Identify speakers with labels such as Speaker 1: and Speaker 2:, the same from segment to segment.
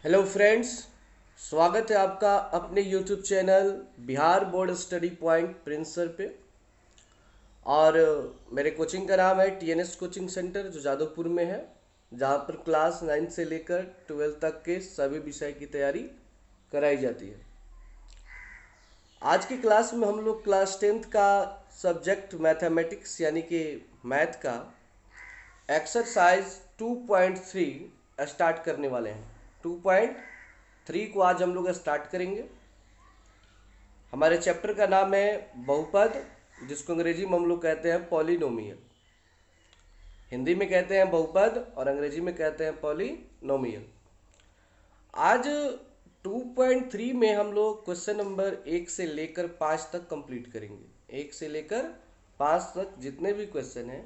Speaker 1: Hello friends, स्वागत है आपका अपने YouTube channel Bihar board study point Prince sir पे। और मेरे कोचिंग का नाम है टीएनएस कोचिंग सेंटर, जो जादवपुर में है, जहाँ पर क्लास 9 से लेकर 12 तक के सभी विषय की तैयारी कराई जाती है। आज की क्लास में हम लोग क्लास 10th का सब्जेक्ट मैथमेटिक्स यानी कि मैथ का एक्सरसाइज 2.3 स्टार्ट करने वाले हैं। 2.3 को आज हम लोग स्टार्ट करेंगे। हमारे चैप्टर का नाम है बहुपद, जिसको अंग्रेजी में हम लोग कहते हैं पॉलिनोमियल। हिंदी में कहते हैं बहुपद और अंग्रेजी में कहते हैं पॉलिनोमियल। आज 2.3 में हम लोग क्वेश्चन नंबर 1 से लेकर 5 तक कंप्लीट करेंगे। 1 से लेकर 5 तक जितने भी क्वेश्चन हैं,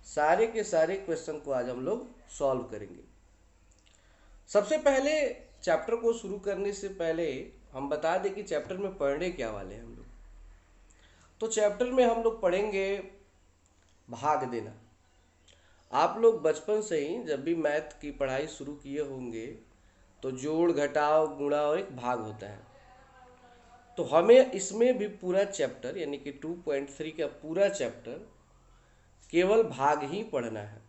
Speaker 1: सारे के सारे क्वेश्चन को आज हम लोग सॉल्व करेंगे। सबसे पहले चैप्टर को शुरू करने से पहले हम बता दें कि चैप्टर में पढ़ने क्या वाले हैं हम लोग। तो चैप्टर में हम लोग पढ़ेंगे भाग देना। आप लोग बचपन से ही जब भी मैथ की पढ़ाई शुरू किए होंगे तो जोड़ घटाव गुणा और एक भाग होता है। तो हमें इसमें भी पूरा चैप्टर यानी कि 2.3 का पूरा चैप्टर केवल भाग ही पढ़ना है।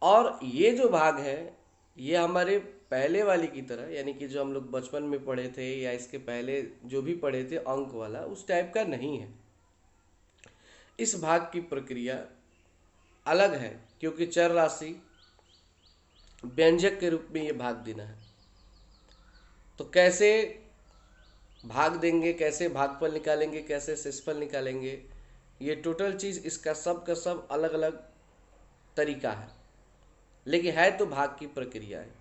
Speaker 1: और ये जो भाग है, ये हमारे पहले वाली की तरह यानी कि जो हम लोग बचपन में पढ़े थे या इसके पहले जो भी पढ़े थे अंक वाला, उस टाइप का नहीं है। इस भाग की प्रक्रिया अलग है, क्योंकि चर राशि व्यंजक के रूप में ये भाग देना है। तो कैसे भाग देंगे, कैसे भागफल निकालेंगे, कैसे शेषफल निकालेंगे, ये टोटल चीज़ इसका सब का सब अलग अलग तरीका है, लेकिन है तो भाग की प्रक्रिया है।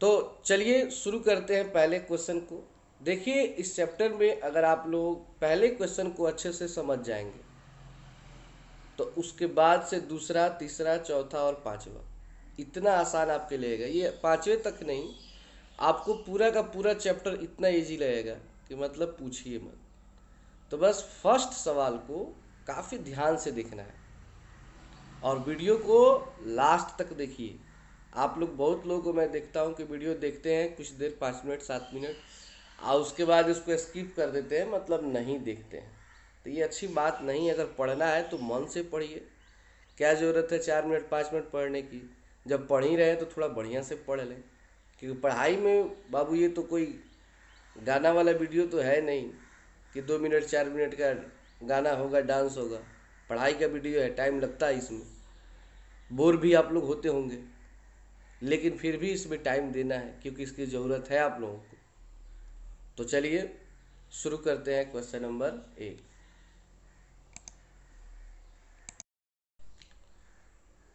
Speaker 1: तो चलिए शुरू करते हैं पहले क्वेश्चन को। देखिए, इस चैप्टर में अगर आप लोग पहले क्वेश्चन को अच्छे से समझ जाएंगे तो उसके बाद से दूसरा, तीसरा, चौथा और पांचवा इतना आसान आपके लगेगा। ये पांचवे तक नहीं, आपको पूरा का पूरा चैप्टर इतना इजी लगेगा कि मतलब पूछिए मत। तो बस फर्स्ट सवाल को काफ़ी ध्यान से देखना है और वीडियो को लास्ट तक देखिए। आप लोग, बहुत लोगों को मैं देखता हूँ कि वीडियो देखते हैं कुछ देर, 5 मिनट 7 मिनट, और उसके बाद उसको स्किप कर देते हैं, मतलब नहीं देखते हैं। तो ये अच्छी बात नहीं है। अगर पढ़ना है तो मन से पढ़िए। क्या ज़रूरत है 4 मिनट 5 मिनट पढ़ने की? जब पढ़ ही रहे तो थोड़ा बढ़िया से पढ़ लें, क्योंकि पढ़ाई में बाबू ये तो कोई गाना वाला वीडियो तो है नहीं कि 2 मिनट 4 मिनट का गाना होगा, डांस होगा। पढ़ाई का वीडियो है, टाइम लगता है इसमें, बोर भी आप लोग होते होंगे, लेकिन फिर भी इसमें टाइम देना है क्योंकि इसकी ज़रूरत है आप लोगों को। तो चलिए शुरू करते हैं क्वेश्चन नंबर 1।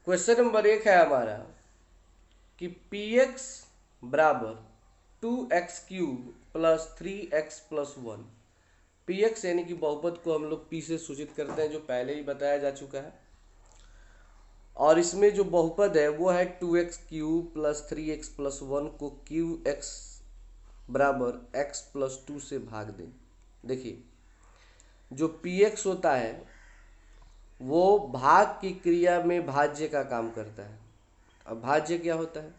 Speaker 1: क्वेश्चन नंबर 1 है हमारा कि पी एक्स बराबर 2x³ plus 3x+1। P x यानी कि बहुपद को हम लोग पी से सूचित करते हैं, जो पहले ही बताया जा चुका है। और इसमें जो बहुपद है वो है 2x³ प्लस 3x+1 को QX बराबर x+2 से भाग दें। देखिए, जो पी एक्स होता है वो भाग की क्रिया में भाज्य का काम करता है। अब भाज्य क्या होता है?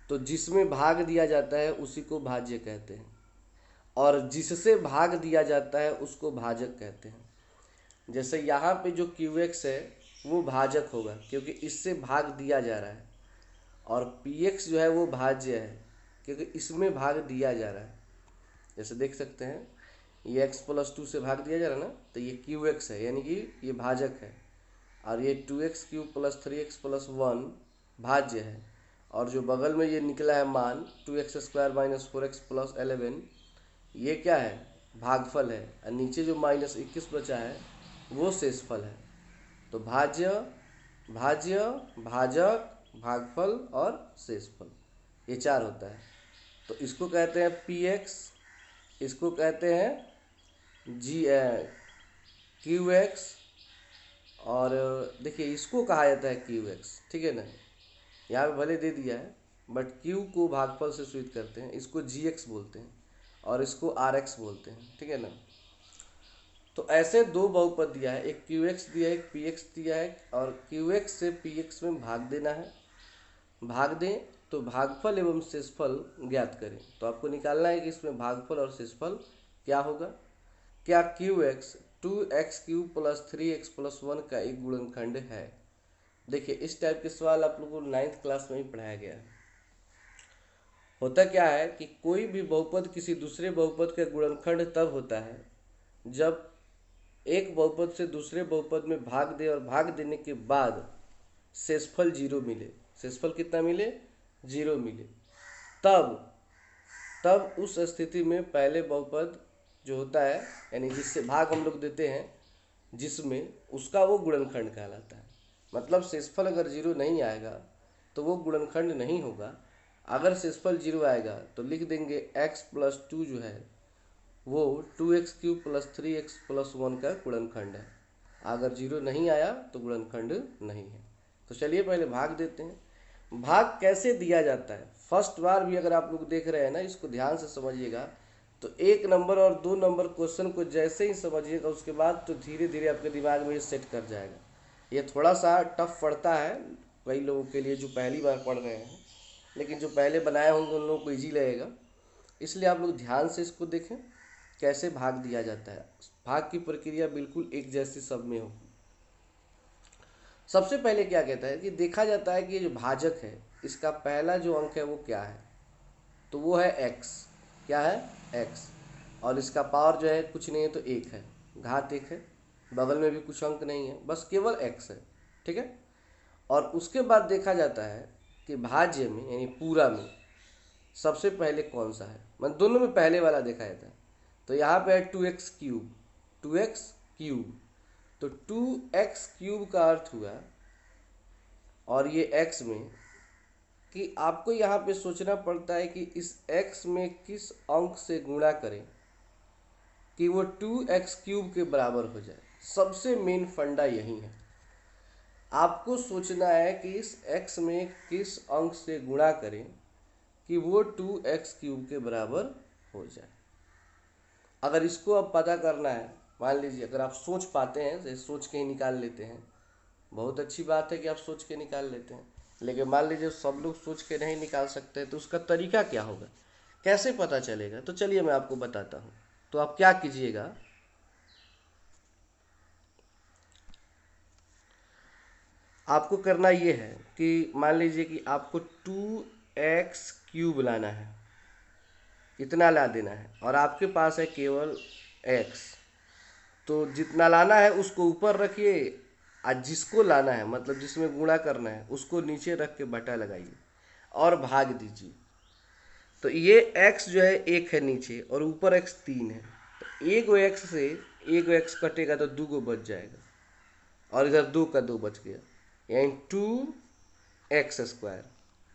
Speaker 1: तो जिसमें भाग दिया जाता है उसी को भाज्य कहते हैं, और जिससे भाग दिया जाता है उसको भाजक कहते हैं। जैसे यहाँ पे जो क्यू एक्स है वो भाजक होगा क्योंकि इससे भाग दिया जा रहा है, और पी एक्स जो है वो भाज्य है क्योंकि इसमें भाग दिया जा रहा है। जैसे देख सकते हैं, ये x+2 से भाग दिया जा रहा है ना, तो ये क्यू एक्स है यानी कि ये भाजक है, और ये 2x³ प्लस 3x+1 भाज्य है। और जो बगल में ये निकला है मान 2x² माइनस 4x+11, ये क्या है? भागफल है। और नीचे जो -21 बचा है वो शेषफल है। तो भाज्य, भाज्य, भाजक, भागफल और शेषफल, ये 4 होता है। तो इसको कहते हैं पी एक्स, इसको कहते हैं जी क्यू एक्स, और देखिए इसको कहा जाता है क्यू एक्स, ठीक है ना। यहाँ पे भले दे दिया है बट क्यू को भागफल से सूचित करते हैं, इसको जी एक्स बोलते हैं और इसको आर एक्स बोलते हैं, ठीक है ना। तो ऐसे दो बहुपद दिया है, एक क्यू एक्स दिया है, एक पी एक्स दिया है, और क्यू एक्स से पी एक्स में भाग देना है। भाग दें तो भागफल एवं शेषफल ज्ञात करें। तो आपको निकालना है कि इसमें भागफल और शेषफल क्या होगा। क्या Q x 2x³ plus 3x plus 1 का एक गुणनखंड है। देखिए इस टाइप के सवाल आप लोगों को 9th क्लास में ही पढ़ाया गया है। होता क्या है कि कोई भी बहुपद किसी दूसरे बहुपद का गुणनखंड तब होता है जब एक बहुपद से दूसरे बहुपद में भाग दे और भाग देने के बाद शेषफल 0 मिले। शेषफल कितना मिले? 0 मिले। तब तब उस स्थिति में पहले बहुपद जो होता है यानी जिससे भाग हम लोग देते हैं जिसमें, उसका वो गुणनखंड कहलाता है। मतलब शेषफल अगर 0 नहीं आएगा तो वो गुणनखंड नहीं होगा। अगर शेषफल 0 आएगा तो लिख देंगे x प्लस 2 जो है वो 2x³ प्लस 3x प्लस 1 का गुणनखंड है। अगर 0 नहीं आया तो गुणनखंड नहीं है। तो चलिए पहले भाग देते हैं। भाग कैसे दिया जाता है, फर्स्ट बार भी अगर आप लोग देख रहे हैं ना, इसको ध्यान से समझिएगा। तो 1 नंबर और 2 नंबर क्वेश्चन को जैसे ही समझिएगा उसके बाद तो धीरे धीरे आपके दिमाग में ये सेट कर जाएगा। ये थोड़ा सा टफ पड़ता है कई लोगों के लिए जो पहली बार पढ़ रहे हैं, लेकिन जो पहले बनाए होंगे उन लोगों को ईजी लगेगा। इसलिए आप लोग ध्यान से इसको देखें कैसे भाग दिया जाता है। भाग की प्रक्रिया बिल्कुल एक जैसी सब में होगी। सबसे पहले क्या कहता है कि देखा जाता है कि ये जो भाजक है इसका पहला जो अंक है वो क्या है, तो वो है x। क्या है? x। और इसका पावर जो है कुछ नहीं है तो 1 है, घात 1 है, बगल में भी कुछ अंक नहीं है, बस केवल x है। ठीक है। और उसके बाद देखा जाता है कि भाज्य में यानी पूरा में सबसे पहले कौन सा है, मतलब दोनों में पहले वाला देखा जाता है। तो यहाँ पे है 2x³। 2x³ तो 2x³ का अर्थ हुआ, और ये x में, कि आपको यहाँ पे सोचना पड़ता है कि इस x में किस अंक से गुणा करें कि वो 2x³ के बराबर हो जाए। सबसे मेन फंडा यही है। आपको सोचना है कि इस x में किस अंक से गुणा करें कि वो 2x³ के बराबर हो जाए। अगर इसको अब पता करना है, मान लीजिए अगर आप सोच पाते हैं, जैसे सोच के ही निकाल लेते हैं, बहुत अच्छी बात है कि आप सोच के निकाल लेते हैं। लेकिन मान लीजिए सब लोग सोच के नहीं निकाल सकते तो उसका तरीका क्या होगा, कैसे पता चलेगा? तो चलिए मैं आपको बताता हूँ। तो आप क्या कीजिएगा, आपको करना ये है कि मान लीजिए कि आपको 2x³ लाना है, इतना ला देना है, और आपके पास है केवल x। तो जितना लाना है उसको ऊपर रखिए, और जिसको लाना है मतलब जिसमें गुणा करना है उसको नीचे रख के बटा लगाइए और भाग दीजिए। तो ये x जो है 1 है नीचे और ऊपर x 3 है। तो एक x से एक x कटेगा तो 2 को बच जाएगा, और इधर 2 का 2 बच गया, यानी 2x²।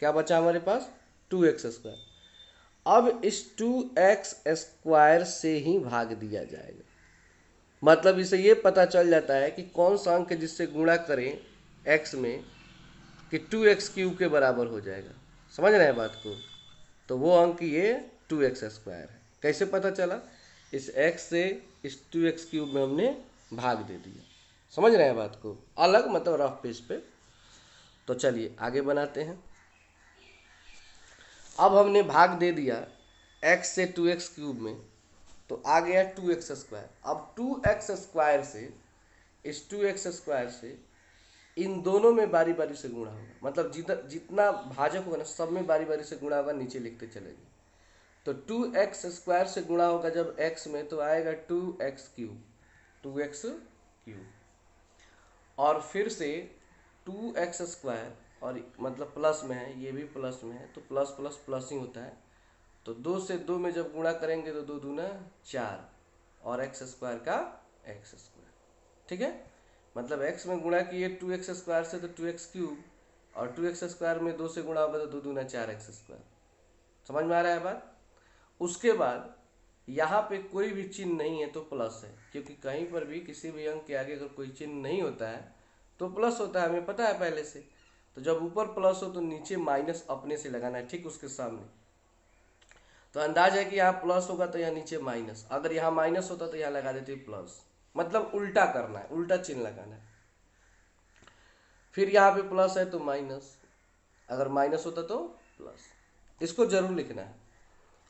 Speaker 1: क्या बचा हमारे पास? 2x²। अब इस 2x² से ही भाग दिया जाएगा। मतलब इसे ये पता चल जाता है कि कौन सा अंक है जिससे गुणा करें x में कि 2x³ के बराबर हो जाएगा। समझ रहे हैं बात को? तो वो अंक ये 2x² है। कैसे पता चला? इस x से इस 2x³ में हमने भाग दे दिया। समझ रहे हैं बात को? अलग मतलब रफ पेज पे। तो चलिए आगे बनाते हैं। अब हमने भाग दे दिया x से 2x³ में, तो आ गया 2x²। अब 2x² से इस 2x² से इन दोनों में बारी बारी से गुणा होगा। मतलब जितना भाजक होगा ना सब में बारी बारी से गुणा होगा, नीचे लिखते चलेंगे। तो 2x² से गुणा होगा जब x में, तो आएगा 2x³। 2x³ और फिर से 2x² और मतलब प्लस में है, ये भी प्लस में है, तो प्लस प्लस प्लस ही होता है। तो 2 से 2 में जब गुणा करेंगे तो 2 दूना 4 और x² का x²। ठीक है। मतलब x में गुणा किए 2x² से तो 2x³ और 2x² में 2 से गुणा होगा तो 2 दूना 4x²। समझ में आ रहा है बात? उसके बाद यहाँ पे कोई भी चिन्ह नहीं है तो प्लस है, क्योंकि कहीं पर भी किसी भी अंक के आगे अगर कोई चिन्ह नहीं होता है तो प्लस होता है, हमें पता है पहले से। तो जब ऊपर प्लस हो तो नीचे माइनस अपने से लगाना है, ठीक उसके सामने। तो अंदाज है कि यहाँ प्लस होगा तो यहाँ नीचे माइनस, अगर यहाँ माइनस होता तो यहाँ लगा देते प्लस। मतलब उल्टा करना है, उल्टा चिन्ह लगाना है। फिर यहाँ पे प्लस है तो माइनस, अगर माइनस होता तो प्लस। इसको जरूर लिखना है।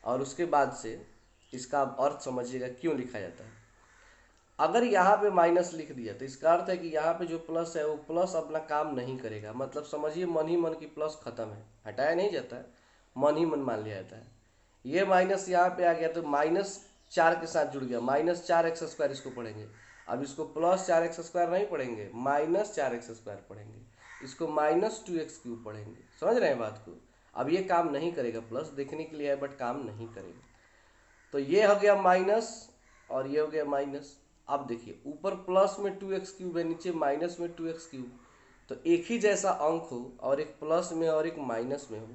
Speaker 1: और उसके बाद से इसका आप अर्थ समझिएगा क्यों लिखा जाता है। अगर यहाँ पे माइनस लिख दिया तो इसका अर्थ है कि यहाँ पे जो प्लस है वो प्लस अपना काम नहीं करेगा, मतलब समझिए मन ही मन की प्लस खत्म है, हटाया नहीं जाता है, मन ही मन मान लिया जाता है। ये माइनस यहाँ पे आ गया तो माइनस 4 के साथ जुड़ गया, -4x² इसको पढ़ेंगे। अब इसको +4x² नहीं पढ़ेंगे, -4x² पढ़ेंगे। इसको -2x³ पढ़ेंगे। समझ रहे हैं बात को। अब ये काम नहीं करेगा, प्लस देखने के लिए है बट काम नहीं करेगा। तो ये हो गया माइनस और ये हो गया माइनस। अब देखिए ऊपर प्लस में 2x³ है, नीचे माइनस में 2x³। तो एक ही जैसा अंक हो और एक प्लस में और एक माइनस में हो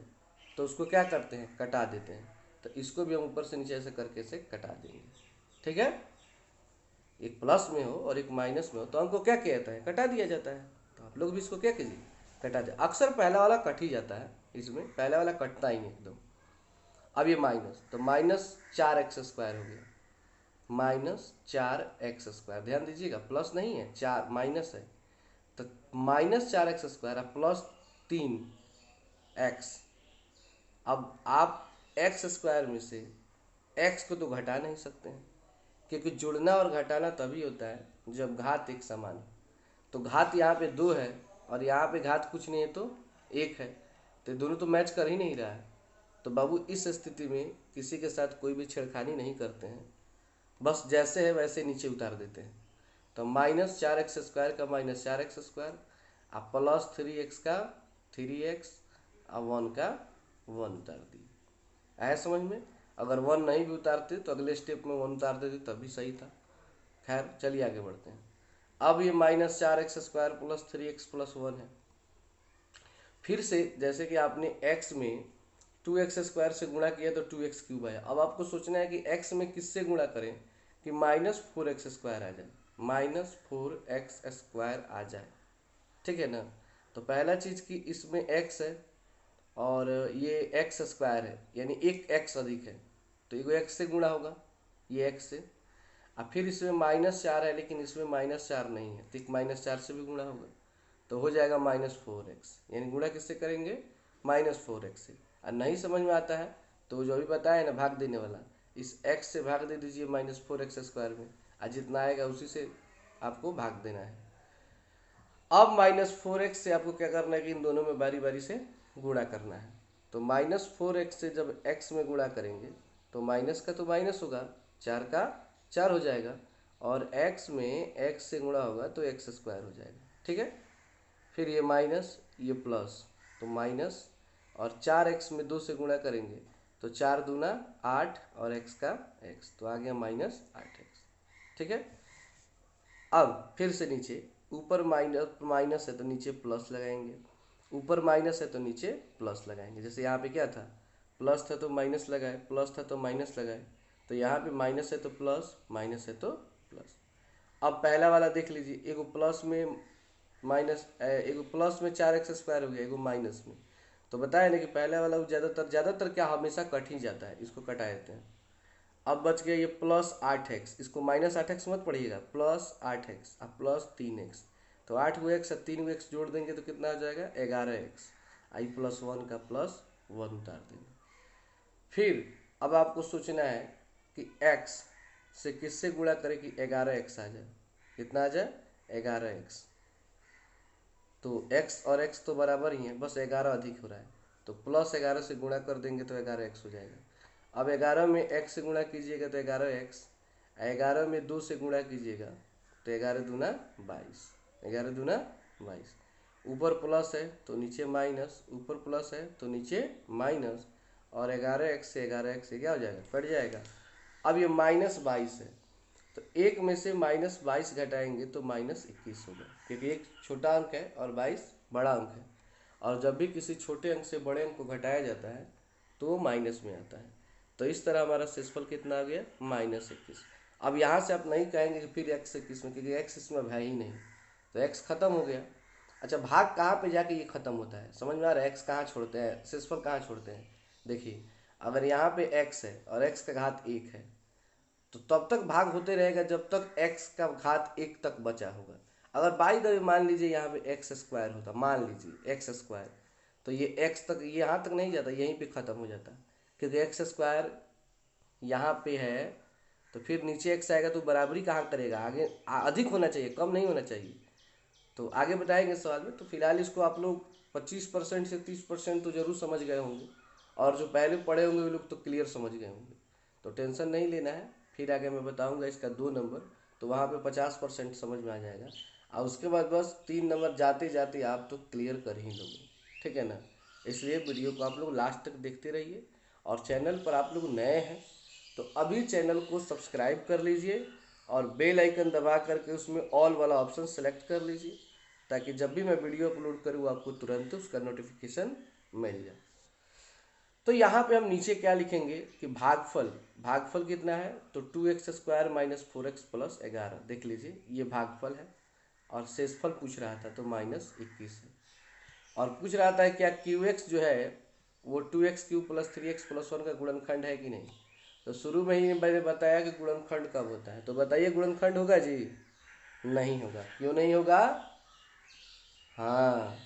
Speaker 1: तो उसको क्या करते हैं, कटा देते हैं। तो इसको भी हम ऊपर से नीचे ऐसे करके से कटा देंगे। ठीक है, एक प्लस में हो और एक माइनस में हो तो अंक को क्या किया जाता है, कटा दिया जाता है। तो आप लोग भी इसको क्या कीजिए, कटा दे। अक्सर पहला वाला कट ही जाता है, इसमें पहला वाला कटता ही नहीं एकदम। अब ये माइनस, तो -4x² हो गया, -4x²। ध्यान दीजिएगा प्लस नहीं है, 4 माइनस है। तो -4x² +3x। अब आप x² में से x को तो घटा नहीं सकते हैं, क्योंकि जुड़ना और घटाना तभी होता है जब घात एक समान हो। तो घात यहाँ पे 2 है और यहाँ पे घात कुछ नहीं है तो 1 है, तो दोनों तो मैच कर ही नहीं रहा है। तो बाबू इस स्थिति में किसी के साथ कोई भी छेड़खानी नहीं करते हैं, बस जैसे है वैसे नीचे उतार देते हैं। तो -4x² का -4x² अब +3x का 3x और 1 का 1 उतार दिए। आया समझ में। अगर 1 नहीं भी उतारते तो अगले स्टेप में 1 उतार देते तब भी सही था। खैर चलिए आगे बढ़ते हैं। अब ये -4x² +3x +1 है। फिर से जैसे कि आपने x में 2x² से गुणा किया तो 2x³ आया। अब आपको सोचना है कि x में किससे गुणा करें कि -4x² आ जाए, -4x² आ जाए। ठीक है ना। तो पहला चीज़ कि इसमें x है और ये x² है, यानी एक x अधिक है तो ये x से गुणा होगा, ये x से। अब फिर इसमें -4 है लेकिन इसमें -4 नहीं है तो एक -4 से भी गुणा होगा, तो हो जाएगा -4x। यानी गुणा किससे करेंगे, -4x से। और नहीं समझ में आता है तो जो अभी बताया ना भाग देने वाला, इस x से भाग दे दीजिए -4x² में, और जितना आएगा उसी से आपको भाग देना है। अब -4x से आपको क्या करना है कि इन दोनों में बारी बारी से गुणा करना है। तो -4x से जब x में गुणा करेंगे तो माइनस का तो माइनस होगा, 4 का 4 हो जाएगा, और x में x से गुणा होगा तो x² हो जाएगा। ठीक है, फिर ये माइनस ये प्लस, तो माइनस, और 4x में 2 से गुणा करेंगे तो 4 दूना 8 और x का x, तो आ गया -8x। ठीक है। अब फिर से नीचे, ऊपर माइनस है तो नीचे प्लस लगाएंगे, ऊपर माइनस है तो नीचे प्लस लगाएंगे। जैसे यहाँ पे क्या था, प्लस था तो माइनस लगाए, प्लस था तो माइनस लगाए, तो यहाँ पे माइनस है तो प्लस, माइनस है तो प्लस। अब पहला वाला देख लीजिए, एगो प्लस में माइनस, एगो प्लस में 4x² हो गया, एगो माइनस में। तो बताया ना कि पहला वाला ज़्यादातर क्या हमेशा कट ही जाता है, इसको कटा देते हैं। अब बच गया ये +8x, इसको -8x मत पढ़िएगा, +8x अब +3x। तो 8 को x और 3 को x जोड़ देंगे तो कितना हो जाएगा, 11x। आई +1 का +1 उतार देंगे। फिर अब आपको सोचना है कि x से किससे गुणा करें कि 11x आ जाए। कितना आ जाए, 11x। तो x और x तो बराबर ही है, बस 11 अधिक हो रहा है, तो +11 से गुणा कर देंगे तो 11x हो जाएगा। अब 11 में x से गुणा कीजिएगा तो 11x, 11 में 2 से गुणा कीजिएगा तो 11 दूना 22, 11 दूना 22। ऊपर प्लस है तो नीचे माइनस, ऊपर प्लस है तो नीचे माइनस, और 11x से 11x से क्या हो जाएगा, कट जाएगा। अब ये -22 है तो एक में से -22 घटाएंगे तो -21 होगा, क्योंकि एक छोटा अंक है और 22 बड़ा अंक है, और जब भी किसी छोटे अंक से बड़े अंक को घटाया जाता है तो वो माइनस में आता है। तो इस तरह हमारा शेषफल कितना आ गया, -21। अब यहाँ से आप नहीं कहेंगे कि फिर x21 में, क्योंकि x इसमें है ही नहीं, तो x खत्म हो गया। अच्छा भाग कहाँ पे जाके ये खत्म होता है, समझ में आ रहा है, x कहाँ छोड़ते हैं, शेषफल कहाँ छोड़ते हैं। देखिए अगर यहाँ पे x है और x का घात 1 है तो तब तक भाग होते रहेगा जब तक x का घात 1 तक बचा होगा। अगर बाई द वे मान लीजिए यहाँ पे x² होता, मान लीजिए x², तो ये x तक, ये यहाँ तक नहीं जाता, यहीं पे ख़त्म हो जाता, क्योंकि एक्स स्क्वायर यहाँ पे है, तो फिर नीचे x आएगा तो बराबरी कहाँ करेगा, आगे अधिक होना चाहिए, कम नहीं होना चाहिए। तो आगे बताएंगे सवाल में। तो फिलहाल इसको आप लोग 25% से 30% तो जरूर समझ गए होंगे, और जो पहले पढ़े होंगे वो लोग तो क्लियर समझ गए होंगे, तो टेंशन नहीं लेना है। फिर आगे मैं बताऊंगा इसका 2 नंबर, तो वहाँ पे 50% समझ में आ जाएगा, और उसके बाद बस 3 नंबर जाते जाते आप तो क्लियर कर ही लोगे, ठीक है ना। इसलिए वीडियो को आप लोग लास्ट तक देखते रहिए, और चैनल पर आप लोग नए हैं तो अभी चैनल को सब्सक्राइब कर लीजिए, और बेल आइकन दबा करके उसमें ऑल वाला ऑप्शन सेलेक्ट कर लीजिए, ताकि जब भी मैं वीडियो अपलोड करूँ आपको तुरंत उसका नोटिफिकेशन मिल जाए। तो यहाँ पे हम नीचे क्या लिखेंगे कि भागफल, भागफल कितना है, तो 2x² माइनस 4x प्लस 11, देख लीजिए ये भागफल है, और शेषफल पूछ रहा था तो -21 है, और पूछ रहा था क्या QX जो है वो 2x³ प्लस 3x प्लस 1 का गुणनखंड है कि नहीं। तो शुरू में ही मैंने बताया कि गुणनखंड कब होता है, तो बताइए गुणनखंड होगा जी, नहीं होगा। क्यों नहीं होगा, हाँ,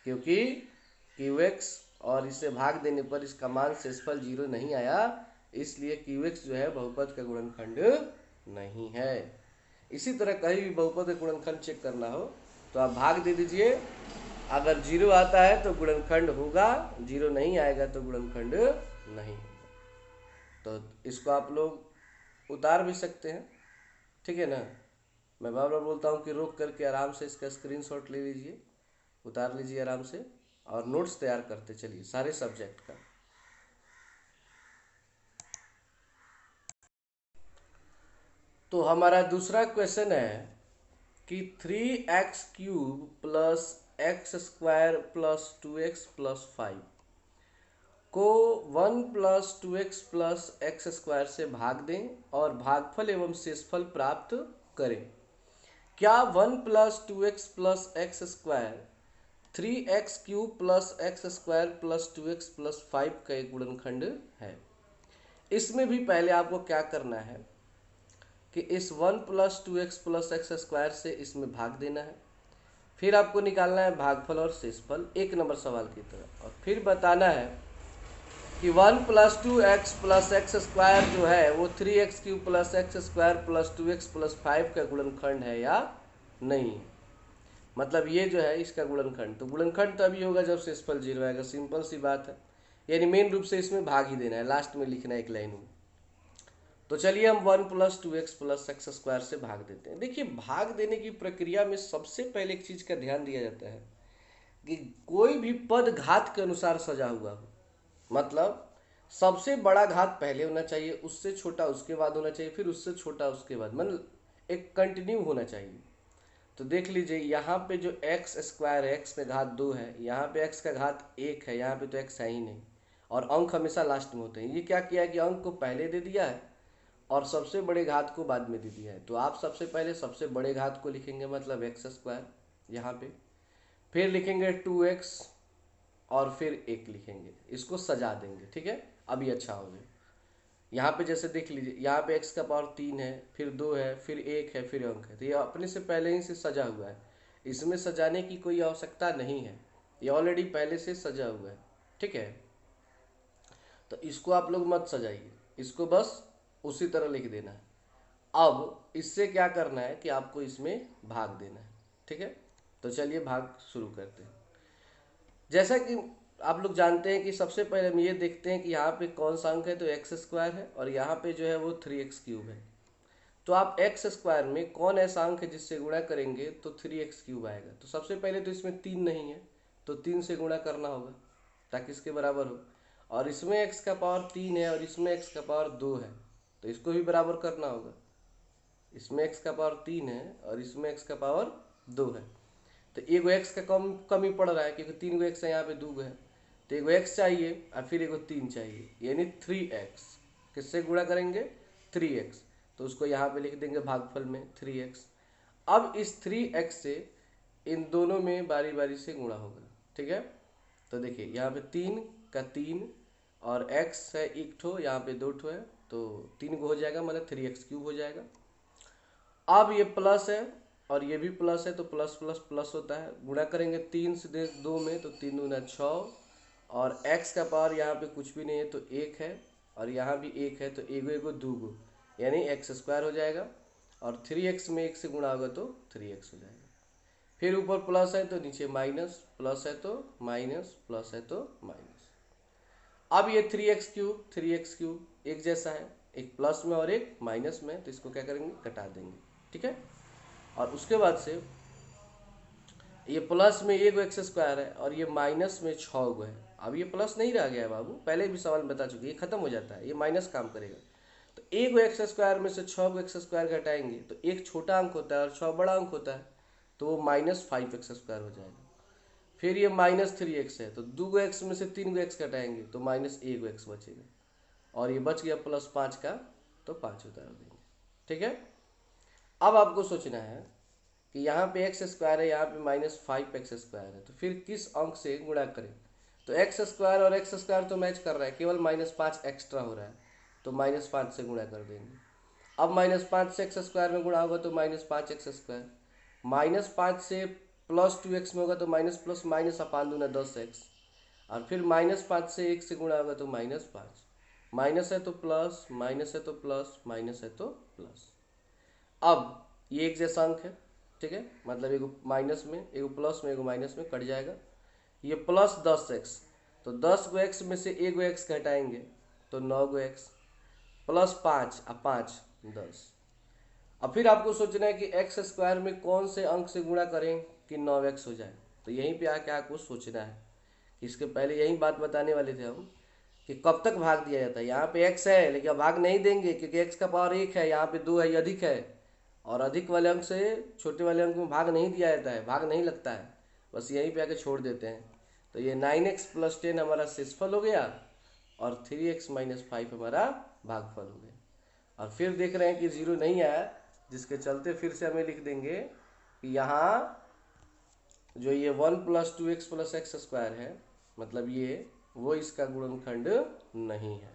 Speaker 1: क्योंकि QX और इसे भाग देने पर इसका मान शेषफल 0 नहीं आया, इसलिए QX जो है बहुपद का गुणनखंड नहीं है। इसी तरह कहीं भी बहुपद का गुणनखंड चेक करना हो तो आप भाग दे दीजिए, अगर 0 आता है तो गुणनखंड होगा, 0 नहीं आएगा तो गुणनखंड नहीं होगा। तो इसको आप लोग उतार भी सकते हैं, ठीक है ना। मैं बार बार बोलता हूँ कि रोक करके आराम से इसका स्क्रीनशॉट ले लीजिए, उतार लीजिए आराम से, और नोट्स तैयार करते चलिए सारे सब्जेक्ट का। तो हमारा दूसरा क्वेश्चन है कि 3x³ plus x² plus 2x plus 5 को 1 प्लस 2x प्लस x² से भाग दें और भागफल एवं शेषफल प्राप्त करें। क्या 1 plus 2x plus x² 3x³ plus x² plus 2x plus 5 का एक गुणनखंड है। इसमें भी पहले आपको क्या करना है कि इस 1 प्लस 2x प्लस x² से इसमें भाग देना है, फिर आपको निकालना है भागफल और शेषफल 1 नंबर सवाल की तरह, और फिर बताना है कि 1 प्लस 2x प्लस x² जो है वो 3x³ plus x² plus 2x plus 5 का गुणनखंड है या नहीं। मतलब ये जो है इसका गुणनखंड, तो गुणनखंड तभी होगा जब शेषफल 0 आएगा, सिंपल सी बात है। यानी मेन रूप से इसमें भाग ही देना है, लास्ट में लिखना है एक लाइन में। तो चलिए हम 1 प्लस 2x प्लस x² से भाग देते हैं। देखिए भाग देने की प्रक्रिया में सबसे पहले एक चीज का ध्यान दिया जाता है कि कोई भी पद घात के अनुसार सजा हुआ हो, मतलब सबसे बड़ा घात पहले होना चाहिए, उससे छोटा उसके बाद होना चाहिए, फिर उससे छोटा उसके बाद, मतलब एक कंटिन्यू होना चाहिए। तो देख लीजिए यहाँ पे जो x² है, x का घात 2 है, यहाँ पे x का घात 1 है, यहाँ पे तो x है ही नहीं, और अंक हमेशा लास्ट में होते हैं। ये क्या किया कि अंक को पहले दे दिया है और सबसे बड़े घात को बाद में दे दिया है। तो आप सबसे पहले सबसे बड़े घात को लिखेंगे, मतलब x² यहाँ पे, फिर लिखेंगे 2x, और फिर 1 लिखेंगे, इसको सजा देंगे, ठीक है। अभी अच्छा हो गया। यहाँ पे जैसे देख लीजिए, यहाँ पे x का पावर 3 है, फिर 2 है, फिर 1 है, फिर अंक है, तो ये अपने से पहले ही से सजा हुआ है, इसमें सजाने की कोई आवश्यकता नहीं है, ये ऑलरेडी पहले से सजा हुआ है, ठीक है। तो इसको आप लोग मत सजाइए, इसको बस उसी तरह लिख देना है। अब इससे क्या करना है कि आपको इसमें भाग देना है, ठीक है। तो चलिए भाग शुरू करते हैं। जैसा कि आप लोग जानते हैं कि सबसे पहले हम ये देखते हैं कि यहाँ पे कौन सा अंक है, तो x² है, और यहाँ पे जो है वो 3x³ है। तो आप x² में कौन ऐसा अंक है जिससे गुणा करेंगे तो 3x³ आएगा। तो सबसे पहले तो इसमें 3 नहीं है, तो 3 से गुणा करना होगा ताकि इसके बराबर हो, और इसमें x का पावर 3 है और इसमें x का पावर 2 है, तो इसको भी बराबर करना होगा। इसमें x का पावर 3 है और इसमें x का पावर 2 है, तो एगो x का कमी पड़ रहा है क्योंकि 3 गो x है, यहाँ पे 2 गो है, तो एगो x चाहिए और फिर एगो 3 चाहिए, यानी 3x। किससे गुणा करेंगे, 3x, तो उसको यहाँ पे लिख देंगे भागफल में 3x। अब इस 3x से इन दोनों में बारी बारी से गुणा होगा, ठीक है। तो देखिए यहाँ पे 3 का 3 और x है 1 ठो, यहाँ पे 2 ठो है, तो 3 गो हो जाएगा, मतलब 3x³ हो जाएगा। अब ये प्लस है और ये भी प्लस है तो प्लस प्लस प्लस होता है। गुणा करेंगे 3 से 2 में तो 3 दूना 6, और x का पावर यहाँ पे कुछ भी नहीं है तो 1 है, और यहाँ भी 1 है तो एगो एगो दूगो यानी एक्स स्क्वायर हो जाएगा, और 3x में 1 से गुणा होगा तो 3x हो जाएगा। फिर ऊपर प्लस है तो नीचे माइनस, प्लस है तो माइनस, प्लस है तो माइनस। अब ये 3x क्यूब एक जैसा है, एक प्लस में और एक माइनस में, तो इसको क्या करेंगे, घटा देंगे। ठीक है, और उसके बाद से ये प्लस में एक एक्स स्क्वायर है और ये माइनस में 6 गो है। अब ये प्लस नहीं रह गया है बाबू, पहले भी सवाल में बता चुके, ये खत्म हो जाता है, ये माइनस काम करेगा। तो एक एक्स स्क्वायर में से 6 एक्स स्क्वायर घटाएंगे तो एक छोटा अंक होता है और 6 बड़ा अंक होता है, तो वो -5x² हो जाएगा। फिर ये -3x है तो 2x में से 3x घटाएंगे तो -1x बचेगा, और ये बच गया +5 का तो 5 उतार देंगे। ठीक है, अब आपको सोचना है कि यहाँ पे x² है, यहाँ पे -5x² है, तो फिर किस अंक से गुणा करें। तो x² और x² तो मैच कर रहा है, केवल -5 एक्स्ट्रा हो रहा है, तो -5 से गुणा कर देंगे। अब -5 से x² में गुणा होगा तो -5x², -5 से +2x में होगा तो माइनस प्लस माइनस अपान दूना 10x, और फिर -5 से 1 से गुणा होगा तो -5, माइनस है तो प्लस, माइनस है तो प्लस, माइनस है तो प्लस। अब ये एक जैसा अंक है, ठीक है, मतलब एगो माइनस में एगो प्लस में एगो माइनस में कट जाएगा। ये +10x, तो 10 गो x में से एगो x घटाएंगे तो 9 गो x, +5 और 5 10। अब फिर आपको सोचना है कि x² में कौन से अंक से गुणा करें कि 9x हो जाए। तो यहीं पे आके आपको सोचना है, इसके पहले यही बात बताने वाले थे हम कि कब तक भाग दिया जाता है। यहाँ पे x है लेकिन अब भाग नहीं देंगे क्योंकि x का पावर 1 है, यहाँ पे 2 है, ये अधिक है, और अधिक वाले अंक से छोटे वाले अंक में भाग नहीं दिया जाता है, भाग नहीं लगता है, बस यहीं पे आके छोड़ देते हैं। तो ये 9x + 10 हमारा शेषफल हो गया, और 3x - 5 हमारा भागफल हो गया। और फिर देख रहे हैं कि 0 नहीं आया, जिसके चलते फिर से हमें लिख देंगे कि यहाँ जो ये 1 + 2x + x² है, मतलब ये वो इसका गुणनखंड नहीं है।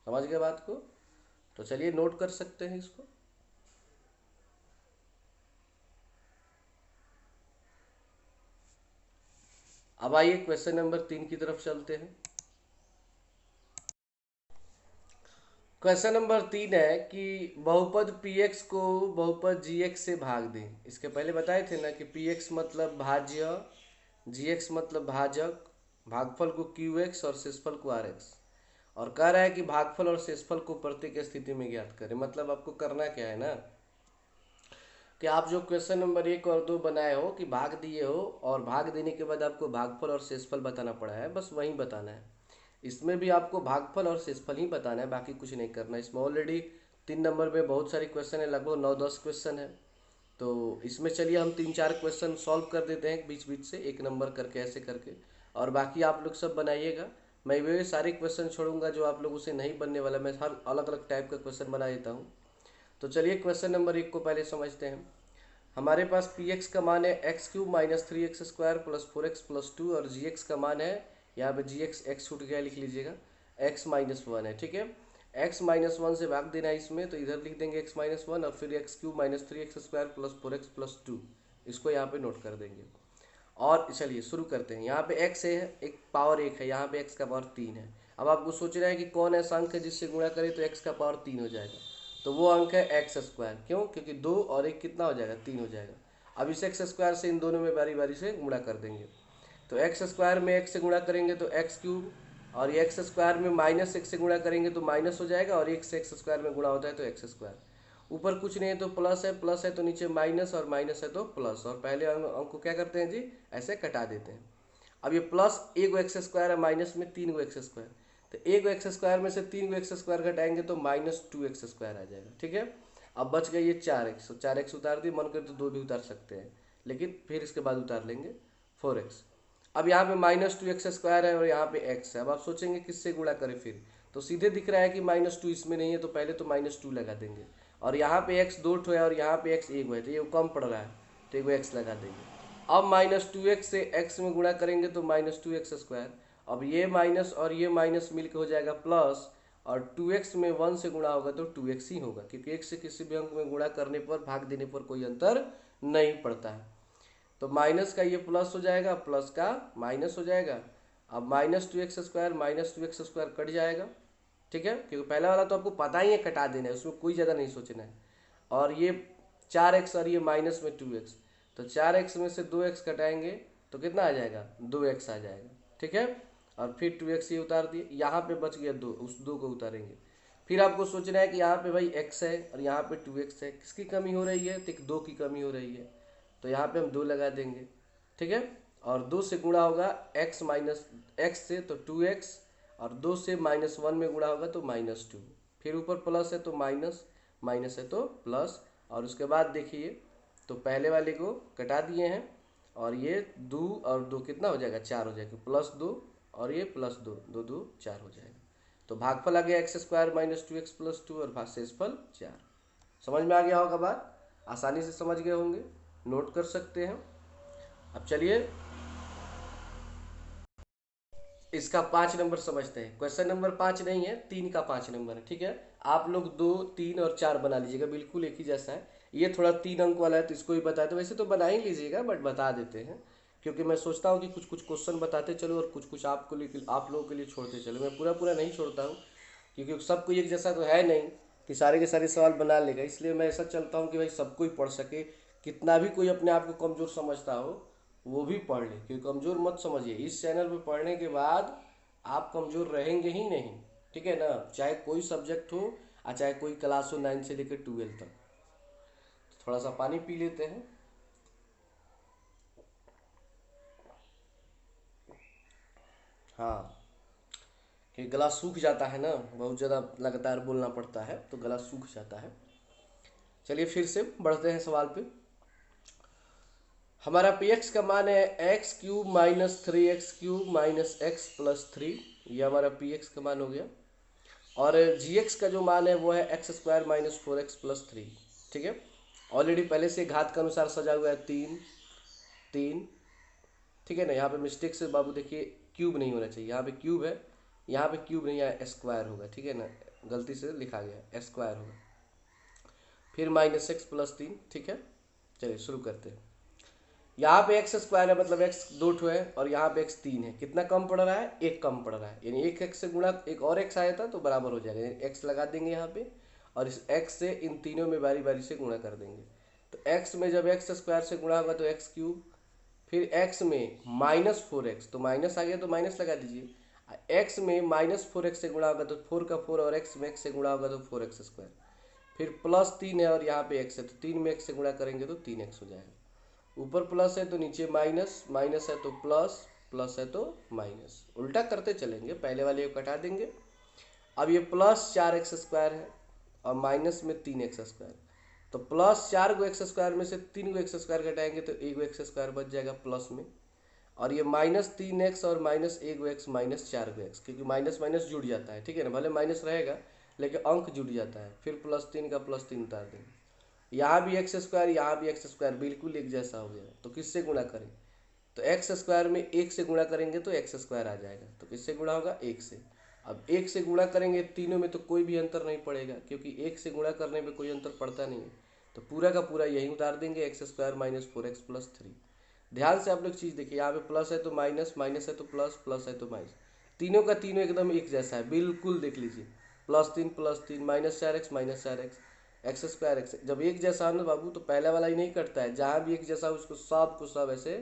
Speaker 1: समझ गए बात को? तो चलिए नोट कर सकते हैं इसको। अब आइए क्वेश्चन नंबर 3 की तरफ चलते हैं। क्वेश्चन नंबर 3 है कि बहुपद px को बहुपद gx से भाग दें। इसके पहले बताए थे ना कि px मतलब भाज्य, gx मतलब भाजक, भागफल को qx और शेषफल को rx, और कह रहा है कि भागफल और शेषफल को प्रत्येक स्थिति में ज्ञात करें। मतलब आपको करना क्या है ना कि आप जो क्वेश्चन नंबर 1 और 2 बनाए हो कि भाग दिए हो और भाग देने के बाद आपको भागफल और शेषफल बताना पड़ा है, बस वही बताना है। इसमें भी आपको भागफल और शेषफल ही बताना है, बाकी कुछ नहीं करना है। इसमें ऑलरेडी 3 नंबर में बहुत सारे क्वेश्चन है, लगभग 9-10 क्वेश्चन है। तो इसमें चलिए हम 3-4 क्वेश्चन सॉल्व कर देते हैं बीच बीच से, 1 नंबर करके ऐसे करके, और बाकी आप लोग सब बनाइएगा। मैं वे सारे क्वेश्चन छोड़ूंगा जो आप लोगों से नहीं बनने वाला, मैं हर अलग अलग टाइप का क्वेश्चन बना देता हूँ। तो चलिए क्वेश्चन नंबर 1 को पहले समझते हैं। हमारे पास px का मान है x³ - 3x² + 4x + 2, और gx का मान है, यहाँ पे gx x छूट गया, लिख लीजिएगा, x - 1 है। ठीक है, x - 1 से भाग देना है इसमें, तो इधर लिख देंगे x - 1, और फिर x³ - 3x² + 4x + 2, इसको यहाँ पे नोट कर देंगे। और चलिए शुरू करते हैं। यहाँ पे x है, एक पावर 1 है, यहाँ पे x का पावर 3 है। अब आपको सोचना है कि कौन ऐसा अंक है जिससे गुणा करें तो x का पावर 3 हो जाएगा। तो वो अंक है x²। क्यों? क्योंकि 2 और 1 कितना हो जाएगा, 3 हो जाएगा। अब इस x² से इन दोनों में बारी बारी से गुणा कर देंगे। तो x² में x से गुणा करेंगे तो x³, और ये x² में -1 से गुणा करेंगे तो माइनस हो जाएगा, और 1 से x² में गुणा होता है तो x²। ऊपर कुछ नहीं है तो प्लस है तो नीचे माइनस, और माइनस है तो प्लस, और पहले अंक को क्या करते हैं जी, ऐसे कटा देते हैं। अब ये प्लस एगो x² है, माइनस में 3 गो x², तो एगो x² में से 3 गो x² घटाएंगे तो -2x² आ जाएगा। ठीक है, अब बच गए ये 4x, 4x उतार दिए, मन करे तो 2 भी उतार सकते हैं, लेकिन फिर इसके बाद उतार लेंगे 4x। अब यहाँ पे -2x² है और यहाँ पे x है। अब आप सोचेंगे किससे गुणा करें फिर, तो सीधे दिख रहा है कि -2 इसमें नहीं है, तो पहले तो -2 लगा देंगे, और यहाँ पे x 2 ठो है और यहाँ पे x 1 है, तो ये कम पड़ रहा है तो एगो x लगा देंगे। अब -2x से x में गुणा करेंगे तो -2x²। अब ये माइनस और ये माइनस मिलकर हो जाएगा प्लस, और 2x में 1 से गुणा होगा तो 2x ही होगा, क्योंकि 1 से किसी भी अंक में गुणा करने पर, भाग देने पर कोई अंतर नहीं पड़ता है। तो माइनस का ये प्लस हो जाएगा, प्लस का माइनस हो जाएगा। अब -2x² -2x² कट जाएगा, ठीक है, क्योंकि पहला वाला तो आपको पता ही है कटा देना है, उसमें कोई ज़्यादा नहीं सोचना है। और ये 4x और ये माइनस में 2x, तो 4x में से 2x कटाएंगे तो कितना आ जाएगा, 2x आ जाएगा, ठीक है। और फिर 2x ये उतार दिए, यहाँ पे बच गया 2, उस 2 को उतारेंगे। फिर आपको सोचना है कि यहाँ पे भाई x है और यहाँ पे 2x है, किसकी कमी हो रही है, तो 2 की कमी हो रही है, तो यहाँ पे हम 2 लगा देंगे, ठीक है। और 2 से गुणा होगा x माइनस x से तो 2x, और 2 से -1 में गुणा होगा तो -2, फिर ऊपर प्लस है तो माइनस, माइनस है तो प्लस। और उसके बाद देखिए तो पहले वाले को कटा दिए हैं, और ये 2 और 2 कितना हो जाएगा, 4 हो जाएगा, +2 और ये +2, 2 2 4 हो जाएगा। तो भागफल आ गया x² - 2x + 2 और भागशेषफल 4। समझ में आ गया होगा बात, आसानी से समझ गए होंगे, नोट कर सकते हैं। अब चलिए इसका 5 नंबर समझते हैं। क्वेश्चन नंबर 5 नहीं है, 3 का 5 नंबर है, ठीक है। आप लोग 2 3 और 4 बना लीजिएगा, बिल्कुल एक ही जैसा है। ये थोड़ा 3 अंक वाला है तो इसको भी बता दो, वैसे तो बना ही लीजिएगा बट बता देते हैं, क्योंकि मैं सोचता हूँ कि कुछ कुछ क्वेश्चन बताते चलो और कुछ कुछ आपको लिए आप लोगों के लिए छोड़ते चलो। मैं पूरा पूरा नहीं छोड़ता हूँ, क्योंकि सबको एक जैसा तो है नहीं कि सारे के सारे सवाल बना लेगा, इसलिए मैं ऐसा चलता हूँ कि भाई सबको ही पढ़ सके। कितना भी कोई अपने आप को कमज़ोर समझता हो वो भी पढ़ ले, क्योंकि कमज़ोर मत समझिए। इस चैनल पे पढ़ने के बाद आप कमज़ोर रहेंगे ही नहीं, ठीक है ना, चाहे कोई सब्जेक्ट हो और चाहे कोई क्लास हो 9 से लेकर 12 तक। थोड़ा सा पानी पी लेते हैं। हाँ, कि गला सूख जाता है ना, बहुत ज़्यादा लगातार बोलना पड़ता है तो गला सूख जाता है। चलिए फिर से बढ़ते हैं सवाल पे। हमारा पी एक्स का मान है x³ - 3x³ - x + 3, ये हमारा पी एक्स का मान हो गया। और जी एक्स का जो मान है वो है x² - 4x + 3, ठीक है। ऑलरेडी पहले से घात के अनुसार सजा हुआ है 3 3, ठीक है ना। यहाँ पे मिस्टेक से बाबू देखिए क्यूब नहीं होना चाहिए, यहाँ पे क्यूब है, यहाँ पे क्यूब नहीं है, स्क्वायर होगा, ठीक है ना, गलती से लिखा गया स्क्वायर होगा। फिर -x + 3, ठीक है। चलिए शुरू करते हैं। यहाँ पे x² है, मतलब x 2 ठो है, और यहाँ पे x 3 है। कितना कम पड़ रहा है, एक कम पड़ रहा है, यानी एक x से गुणा एक और x आया था तो बराबर हो जाएगा, यानी x लगा देंगे यहाँ पे, और इस x से इन तीनों में बारी बारी से गुणा कर देंगे। तो x में जब x² से गुणा होगा तो x³, फिर x में -4x, तो माइनस आ गया तो माइनस लगा दीजिए। x में -4x से गुणा होगा तो 4 का 4, और x में x से गुणा होगा तो 4x²। फिर +3 है और यहाँ पे x है, तो 3 में x से गुणा करेंगे तो 3x हो जाएगा। ऊपर प्लस है तो नीचे माइनस, माइनस है तो प्लस, प्लस है तो माइनस, उल्टा करते चलेंगे, पहले वाले को कटा देंगे। अब ये +4x² है और माइनस में 3x², तो +4 को x² में से 3 को x² घटाएंगे तो 1 x² बच जाएगा प्लस में। और ये -3x और -1x -4x, क्योंकि माइनस माइनस जुड़ जाता है, ठीक है ना, भले माइनस रहेगा लेकिन अंक जुड़ जाता है। फिर +3 का +3 उतार देंगे, यहाँ भी x², यहाँ भी x², बिल्कुल एक जैसा हो गया। तो किससे गुणा करें, तो x² में 1 से गुणा करेंगे तो x² आ जाएगा, तो किससे गुणा होगा, 1 से। अब 1 से गुणा करेंगे तीनों में तो कोई भी अंतर नहीं पड़ेगा, क्योंकि 1 से गुणा करने में कोई अंतर पड़ता नहीं है, तो पूरा का पूरा यही उतार देंगे, x² - 4x + 3। ध्यान से आप लोग चीज़ देखिए, यहाँ पे प्लस है तो माइनस, माइनस है तो प्लस, प्लस है तो माइनस, तीनों का तीनों एकदम एक जैसा है, बिल्कुल देख लीजिए, +3 +3 -4x -4x, x² x। जब एक जैसा हो ना बाबू तो पहला वाला ही नहीं कटता है, जहाँ भी एक जैसा हो उसको सब को सब ऐसे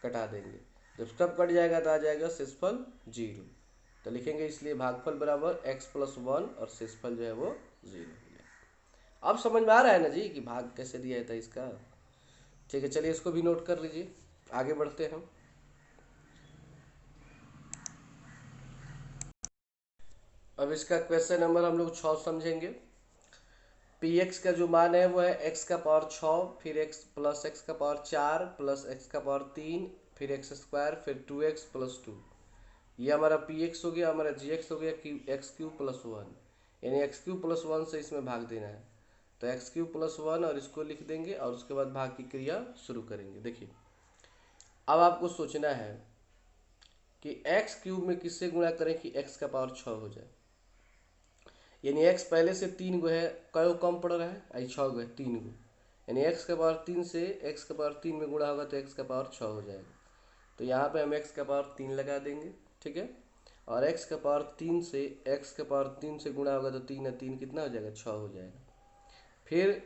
Speaker 1: कटा देंगे। जब सब कट जाएगा तो आ जाएगा शेषफल 0, तो लिखेंगे इसलिए भागफल बराबर x + 1 और शेषफल जो है वो 0 हो गया। अब समझ में आ रहा है ना जी कि भाग कैसे दिया था इसका, ठीक है। चलिए इसको भी नोट कर लीजिए, आगे बढ़ते हैं। अब इसका क्वेश्चन नंबर हम लोग 6 समझेंगे। पी एक्स का जो मान है वो है x⁴, फिर x + x⁴ प्लस x⁴, फिर x², फिर 2x + 2। ये हमारा पी एक्स हो गया, हमारा जी एक्स हो गया x³ + 1, यानी x³ + 1 से इसमें भाग देना है, तो x³ + 1 और इसको लिख देंगे और उसके बाद भाग की क्रिया शुरू करेंगे। देखिए अब आपको सोचना है कि x³ में किससे गुणा करें कि x⁴ हो जाए, यानी x पहले से 3 गो है, कई कम पड़ रहा है, 6 गो है 3 गो, यानी x का पावर 3 से x का पावर 3 में गुणा होगा तो x का पावर 6 हो जाएगा। तो यहाँ पे हम x का पावर 3 लगा देंगे, ठीक है। और x का पावर 3 से x का पावर 3 से गुणा होगा तो 3 है 3 कितना हो जाएगा, 6 हो जाएगा। फिर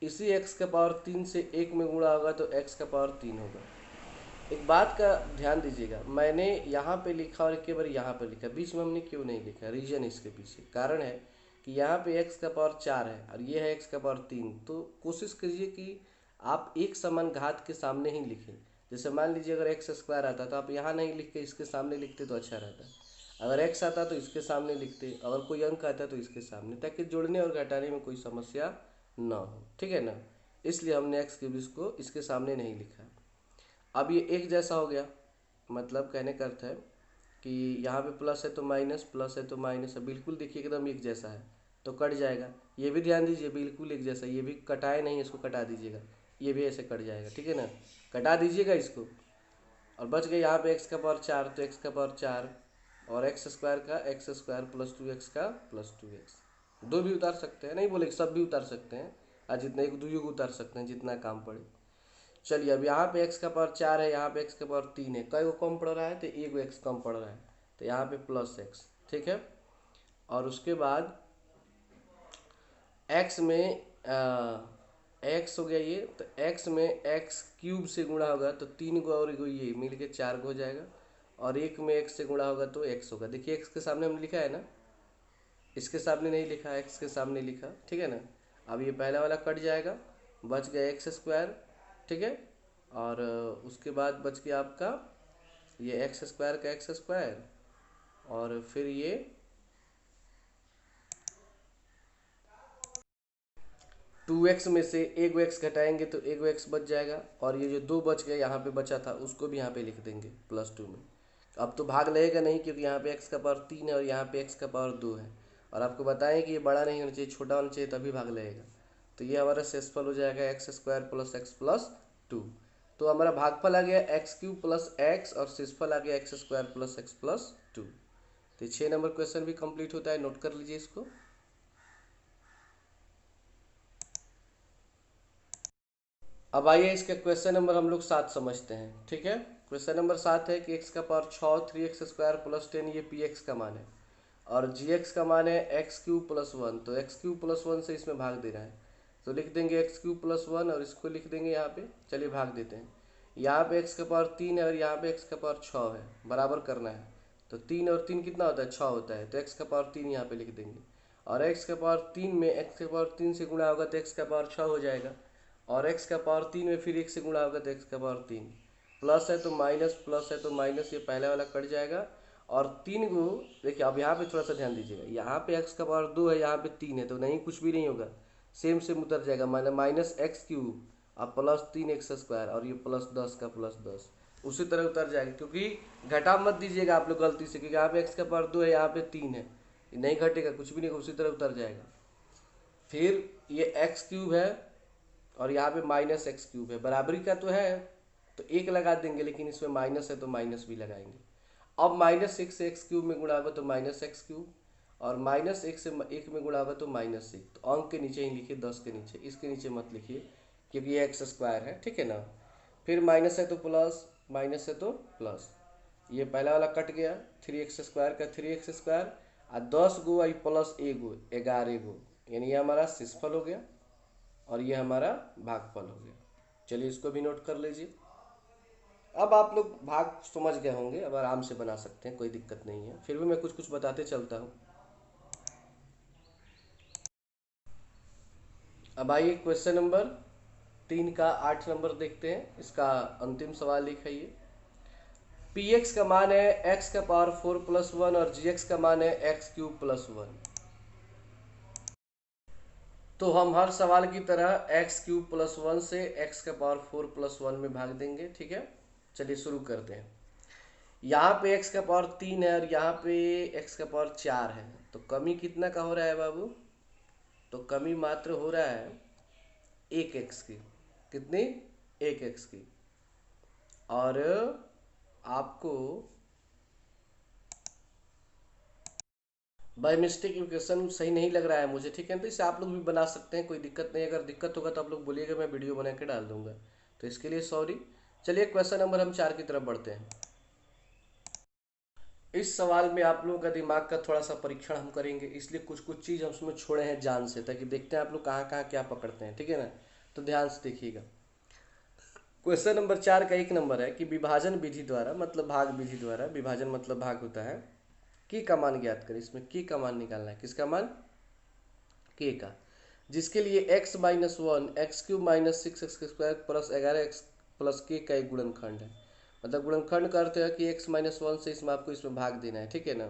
Speaker 1: इसी x का पावर 3 से 1 में गुणा होगा तो x का पावर 3 होगा। एक बात का ध्यान दीजिएगा, मैंने यहाँ पे लिखा और एक बार यहाँ पे लिखा, बीच में हमने क्यों नहीं लिखा, रीजन इसके पीछे कारण है कि यहाँ पे x का पावर 4 है और ये है x का पावर 3। तो कोशिश कीजिए कि आप एक समान घात के सामने ही लिखें। जैसे मान लीजिए अगर x स्क्वायर आता तो आप यहाँ नहीं लिख के इसके सामने लिखते तो अच्छा रहता। अगर x आता तो इसके सामने लिखते, अगर कोई अंक आता तो इसके सामने, ताकि जोड़ने और घटाने में कोई समस्या ना हो, ठीक है ना। इसलिए हमने x क्यूब इसको इसके सामने नहीं लिखा। अब ये एक जैसा हो गया, मतलब कहने का अर्थ है कि यहाँ पे प्लस है तो माइनस, प्लस है तो माइनस है, बिल्कुल देखिए एकदम एक जैसा है तो कट जाएगा। ये भी ध्यान दीजिए बिल्कुल एक जैसा, ये भी कटाए नहीं, इसको कटा दीजिएगा, ये भी ऐसे कट जाएगा, ठीक है ना। कटा दीजिएगा इसको और बच गए यहाँ पे x का पावर 4, तो x का पावर 4 और एक्स स्क्वायर का एक्स स्क्वायर प्लस 2x का प्लस 2x। दो भी उतार सकते हैं, नहीं बोले सब भी उतार सकते हैं, आज जितना एक दो उतार सकते हैं जितना काम पड़े। चलिए अब यहाँ पे x का पावर 4 है, यहाँ पे x का पावर 3 है, कई को कम पड़ रहा है तो एक x कम पड़ रहा है, तो यहाँ पे प्लस x, ठीक है। और उसके बाद x में x हो गया ये, तो x में x क्यूब से गुणा होगा तो 3 गो और एगो ये मिल के 4 गो हो जाएगा। और एक में x से गुणा होगा तो x होगा। देखिए x के सामने हमने लिखा है ना, इसके सामने नहीं लिखा, x के सामने लिखा, ठीक है ना। अब ये पहला वाला कट जाएगा, बच गया एक्स स्क्वायर, ठीक है। और उसके बाद बच गया आपका ये एक्स स्क्वायर का एक्स स्क्वायर, और फिर ये 2x में से एक x घटाएंगे तो एक x बच जाएगा, और ये जो 2 बच गया यहाँ पे बचा था उसको भी यहाँ पे लिख देंगे +2 में। अब तो भाग लगेगा नहीं क्योंकि यहाँ पे x का पावर 3 है और यहाँ पे x का पावर 2 है, और आपको बताएं कि ये बड़ा नहीं होना चाहिए, छोटा होना चाहिए, तभी भाग लगेगा। तो ये हमारा शेषफल हो जाएगा x square plus x plus 2। तो हमारा भागफल आ गया एक्स क्यूब प्लस एक्स और शेषफल आ गया x square plus x plus 2। तो 6 नंबर क्वेश्चन भी कंप्लीट होता है, नोट कर लीजिए इसको। अब आइए इसका क्वेश्चन नंबर हम लोग 7 समझते हैं, ठीक है। क्वेश्चन नंबर 7 है कि x का पावर 6 3x स्क्वायर प्लस 10 ये px का मान है, और gx का मान है एक्स क्यूब प्लस 1, तो एक्स क्यूब प्लस 1 से इसमें भाग देना है, तो लिख देंगे एक्स क्यूब प्लस 1 और इसको लिख देंगे यहाँ पे। चलिए भाग देते हैं। यहाँ पे x का पावर 3 है और यहाँ पे x का पावर 6 है, बराबर करना है। तो 3 और 3 कितना होता है, 6 होता है, तो x का पावर 3 यहाँ पे लिख देंगे। और x का पावर 3 में x का पावर 3 से गुणा होगा तो x का पावर 6 हो जाएगा, और x का पावर 3 में फिर 1 से गुणा होगा तो x का पावर 3। प्लस है तो माइनस, प्लस है तो माइनस, ये पहला वाला कट जाएगा। और 3 को देखिए, अब यहाँ पे थोड़ा सा ध्यान दीजिएगा, यहाँ पे x का पावर 2 है, यहाँ पे 3 है, तो नहीं कुछ भी नहीं होगा, सेम सेम उतर जाएगा, माइनस एक्स क्यूब अब प्लस 3x स्क्वायर, और ये प्लस 10 का प्लस 10 उसी तरह उतर जाएगा, क्योंकि घटा मत दीजिएगा आप लोग गलती से, क्योंकि यहाँ पे x का पावर 2 है, यहाँ पे 3 है, नहीं घटेगा कुछ भी नहीं, उसी तरह उतर जाएगा। फिर ये एक्स क्यूब है और यहाँ पे माइनस एक्स क्यूब है, बराबरी का तो है तो एक लगा देंगे, लेकिन इसमें माइनस है तो माइनस भी लगाएंगे। अब माइनस एक से एक्स क्यूब में गुणा होगा तो माइनस एक्स क्यूब, और माइनस एक से एक में गुणा होगा तो माइनस एक, तो अंक के नीचे ही लिखिए 10 के नीचे, इसके नीचे मत लिखिए क्योंकि ये एक्स स्क्वायर है, ठीक है ना। फिर माइनस है तो प्लस, माइनस है तो प्लस, ये पहला वाला कट गया, 3x स्क्वायर का 3x स्क्वायर और 10 गो आई प्लस एगो 11 गो, यानी ये हमारा शेषफल हो गया और ये हमारा भागफल हो गया। चलिए इसको भी नोट कर लीजिए। अब आप लोग भाग समझ गए होंगे, अब आराम से बना सकते हैं, कोई दिक्कत नहीं है, फिर भी मैं कुछ कुछ बताते चलता हूँ। अब आइए क्वेश्चन नंबर 3 का 8 नंबर देखते हैं, इसका अंतिम सवाल लिखाइए। पी एक्स का मान है एक्स का पावर 4 प्लस 1 और जी एक्स का मान है एक्स क्यूब प्लस 1। तो हम हर सवाल की तरह एक्स क्यूब प्लस 1 से एक्स का पावर 4 प्लस 1 में भाग देंगे, ठीक है। चलिए शुरू करते हैं। यहाँ पे x का पावर 3 है और यहाँ पे x का पावर 4 है, तो कमी कितना का हो रहा है बाबू, तो कमी मात्र हो रहा है 1x की। कितनी, 1x की। और आपको बाय मिस्टेक ये क्वेश्चन सही नहीं लग रहा है मुझे, ठीक है, तो इसे आप लोग भी बना सकते हैं, कोई दिक्कत नहीं। अगर दिक्कत होगा तो आप लोग बोलिएगा, मैं वीडियो बना के डाल दूंगा, तो इसके लिए सॉरी। चलिए क्वेश्चन नंबर हम 4 की तरफ बढ़ते हैं। इस सवाल में आप लोगों का दिमाग का थोड़ा सा परीक्षण हम करेंगे, इसलिए कुछ कुछ चीज़ हम उसमें छोड़े हैं जान से, ताकि देखते हैं आप लोग कहाँ कहाँ क्या पकड़ते हैं, ठीक है ना। तो ध्यान से देखिएगा। क्वेश्चन नंबर 4 का एक नंबर है कि विभाजन विधि द्वारा, मतलब भाग विधि द्वारा, विभाजन मतलब भाग होता है, की का मान ज्ञात करें। इसमें की का मान निकालना है, किसका मान, के का, जिसके लिए x minus one x cube minus six x square plus 11x plus के का एक गुणनखंड है। मतलब गुणनखंड का अर्थ है कि x माइनस वन से इसमें आपको इसमें भाग देना है, ठीक है ना।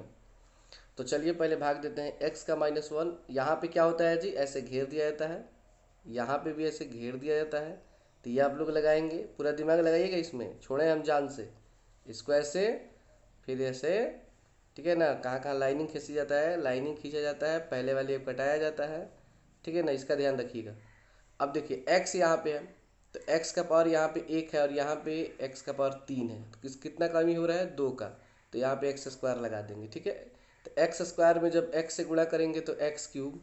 Speaker 1: तो चलिए पहले भाग देते हैं। x का माइनस वन, यहाँ पे क्या होता है जी, ऐसे घेर दिया जाता है, यहाँ पे भी ऐसे घेर दिया जाता है, तो ये आप लोग लगाएंगे, पूरा दिमाग लगाइएगा इसमें, छोड़ें हम जान से। इसको ऐसे, फिर ऐसे, ठीक है ना। कहाँ कहाँ लाइनिंग खींची जाता है, लाइनिंग खींचा जाता है, पहले वाली अब कटाया जाता है, ठीक है ना, इसका ध्यान रखिएगा। अब देखिए x यहाँ पे है, तो x का पावर यहाँ पे 1 है और यहाँ पे x का पावर 3 है, तो कितना कमी हो रहा है, 2 का, तो यहाँ पे एक्स स्क्वायर लगा देंगे, ठीक है। तो एक्स स्क्वायर में जब x से गुणा करेंगे तो एक्स क्यूब,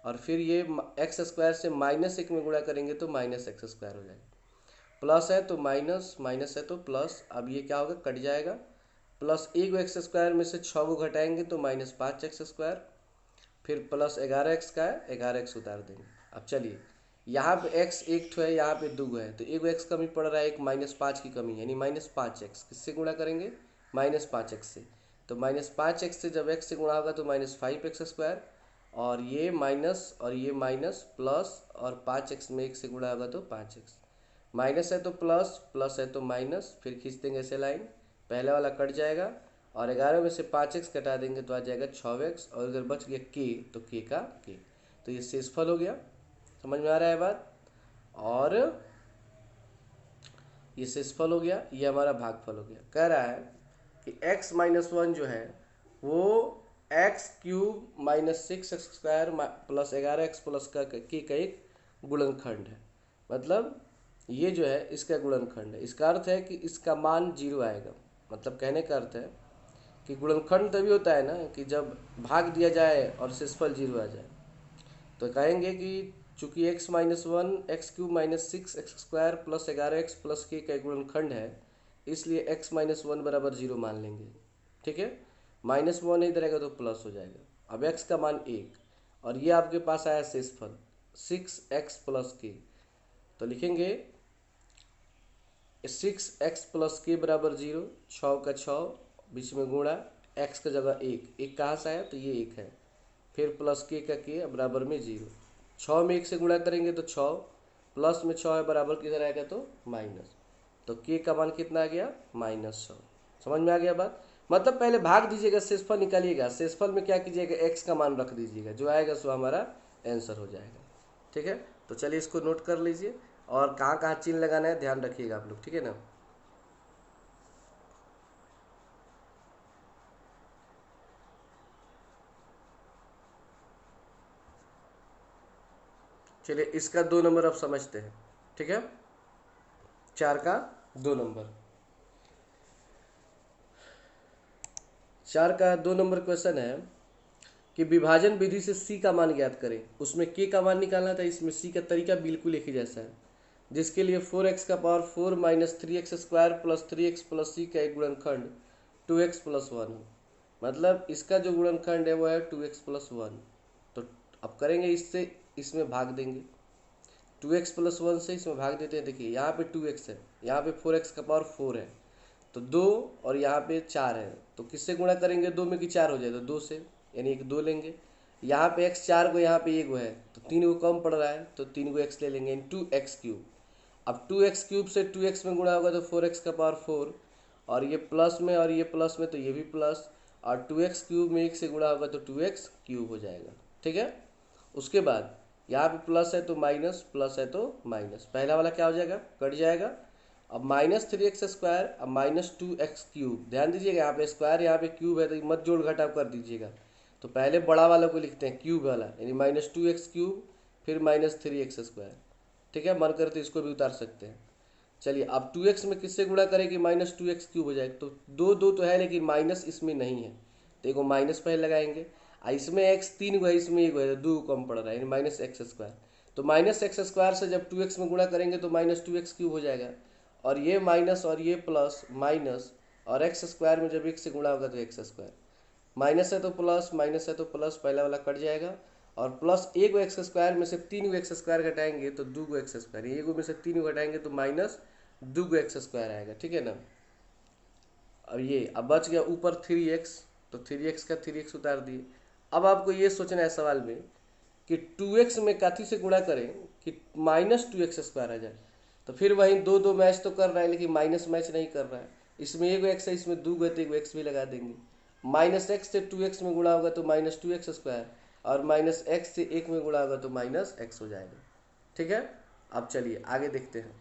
Speaker 1: और फिर ये एक्स स्क्वायर से -1 में गुणा करेंगे तो माइनस एक्स स्क्वायर हो जाएगा। प्लस है तो माइनस, माइनस है तो प्लस, अब ये क्या होगा, कट जाएगा। प्लस एक एक्स स्क्वायर में से 6 को घटाएंगे तो -5x स्क्वायर, फिर प्लस 11x का है, 11x उतार देंगे। अब चलिए, यहाँ पे x एक ठो है, यहाँ पे दो है, तो एक x कमी पड़ रहा है, एक -5 की कमी, यानी -5x किससे गुणा करेंगे, -5x से। तो -5x से जब x से गुणा होगा तो -5x स्क्वायर, और ये माइनस और ये माइनस प्लस, और 5x में 1 से गुणा होगा तो 5x, माइनस है तो प्लस, प्लस है तो माइनस, फिर खींच देंगे ऐसे लाइन, पहले वाला कट जाएगा, और 11 में से 5x कटा देंगे तो आ जाएगा 6x, और अगर बच गया k तो k का k, तो ये शेषफल हो गया। समझ में आ रहा है बात। और ये शेषफल हो गया, ये हमारा भागफल हो गया। कह रहा है कि x माइनस वन जो है वो x cube minus 6x square plus 11x plus का के का एक गुणनखंड है। मतलब ये जो है इसका गुणनखंड है। इसका अर्थ है कि इसका मान 0 आएगा। मतलब कहने का अर्थ है कि गुणनखंड तभी होता है ना कि जब भाग दिया जाए और शेषफल 0 आ जाए। तो कहेंगे कि चूंकि x minus one x cube minus 6x square plus 11x plus के का गुणनखंड है, इसलिए x माइनस वन बराबर 0 मान लेंगे, ठीक है। -1 इधर रहेगा तो प्लस हो जाएगा। अब x का मान 1, और ये आपके पास आया शेषफल 6x प्लस के, तो लिखेंगे 6x प्लस के बराबर 0, 6 का 6 बीच में गुणा, x का जगह 1, 1 कहाँ से आया तो ये 1 है, फिर प्लस के का के बराबर में 0, 6 में 1 से गुणा करेंगे तो 6, प्लस में 6 है बराबर किधर आएगा तो माइनस, तो के का मान कितना आ गया -6। समझ में आ गया बात। मतलब पहले भाग दीजिएगा, शेषफल निकालिएगा, शेषफल में क्या कीजिएगा, x का मान रख दीजिएगा, जो आएगा सो हमारा आंसर हो जाएगा, ठीक है। तो चलिए इसको नोट कर लीजिए, और कहाँ कहाँ चिन्ह लगाना है ध्यान रखिएगा आप लोग, ठीक है ना। चलिए इसका 2 नंबर अब समझते हैं, ठीक है। 4 का 2 नंबर, 4 का 2 नंबर क्वेश्चन है कि विभाजन विधि से c का मान ज्ञात करें। उसमें k का मान निकालना था, इसमें c का तरीका बिल्कुल एक ही जैसा है, जिसके लिए 4x का power 4 minus 3x square plus 3x plus c का एक गुणनखंड 2x प्लस 1 हो। मतलब इसका जो गुणनखंड है वो है 2x प्लस 1। तो अब करेंगे इससे, इसमें भाग देंगे, 2x प्लस 1 से इसमें भाग देते हैं। देखिए यहाँ पे 2x है, यहाँ पे 4x का पावर 4 है, तो 2, और यहाँ पे 4 है, तो किससे गुणा करेंगे, 2 में कि 4 हो जाए तो 2 से, यानी एक 2 लेंगे। यहाँ पे x 4 को, यहाँ पे 1 है, तो 3 को कम पड़ रहा है तो 3 को x ले लेंगे, 2x क्यूब। अब 2x क्यूब से 2x में गुणा होगा तो 4x का पावर 4, और ये प्लस में और ये प्लस में तो ये भी प्लस, और 2x क्यूब में 1 से गुणा होगा तो 2x क्यूब हो जाएगा, ठीक है। उसके बाद यहाँ पे प्लस है तो माइनस, प्लस है तो माइनस, पहला वाला क्या हो जाएगा, कट जाएगा। अब -3x स्क्वायर, अब -2x क्यूब, ध्यान दीजिएगा यहाँ पे स्क्वायर यहाँ पे क्यूब है, तो मत जोड़ घटाव कर दीजिएगा। तो पहले बड़ा वाला को लिखते हैं क्यूब वाला, यानी -2x क्यूब, फिर -3x स्क्वायर, ठीक है। मन करे तो इसको भी उतार सकते हैं। चलिए अब 2x में किससे गुणा करें कि -2x क्यूब हो जाएगा, तो दो दो तो है लेकिन माइनस इसमें नहीं है, तो एक माइनस पहले लगाएंगे। इसमें एक्स 3 गो है, इसमें 1 है, तो 2 कम पड़ रहा है, यानी माइनस एक्स स्क्वायर। तो माइनस एक्स स्क्वायर से जब 2x में गुणा करेंगे तो माइनस 2x³ हो जाएगा, और ये माइनस और ये प्लस माइनस, और एक्स स्क्वायर में जब 1 से गुणा होगा तो एक्स स्क्वायर, माइनस है तो प्लस, माइनस है तो प्लस, पहला वाला कट जाएगा, और प्लस 1 गो एक्स स्क्वायर में से 3 गो एक्स स्क्वायर घटाएंगे तो 2 गो एक्स स्क्वायर, 1 गो में से 3 गो घटाएंगे तो माइनस 2 गो एक्स स्क्वायर आएगा, ठीक है ना। अब ये अब बच गया ऊपर 3x, तो 3x का 3x उतार दिए। अब आपको ये सोचना है सवाल में कि 2x में काथी से गुणा करें कि माइनस 2x² आ जाए, तो फिर वहीं दो दो मैच तो कर रहा है लेकिन माइनस मैच नहीं कर रहा है। इसमें 1 एक्स है, इसमें 2 गो है तो 1 एक्स भी लगा देंगे। माइनस एक्स से 2x में गुणा होगा तो माइनस 2x², और माइनस एक्स से 1 में गुणा होगा तो माइनस एक्स हो जाएगा, ठीक है। अब चलिए आगे देखते हैं।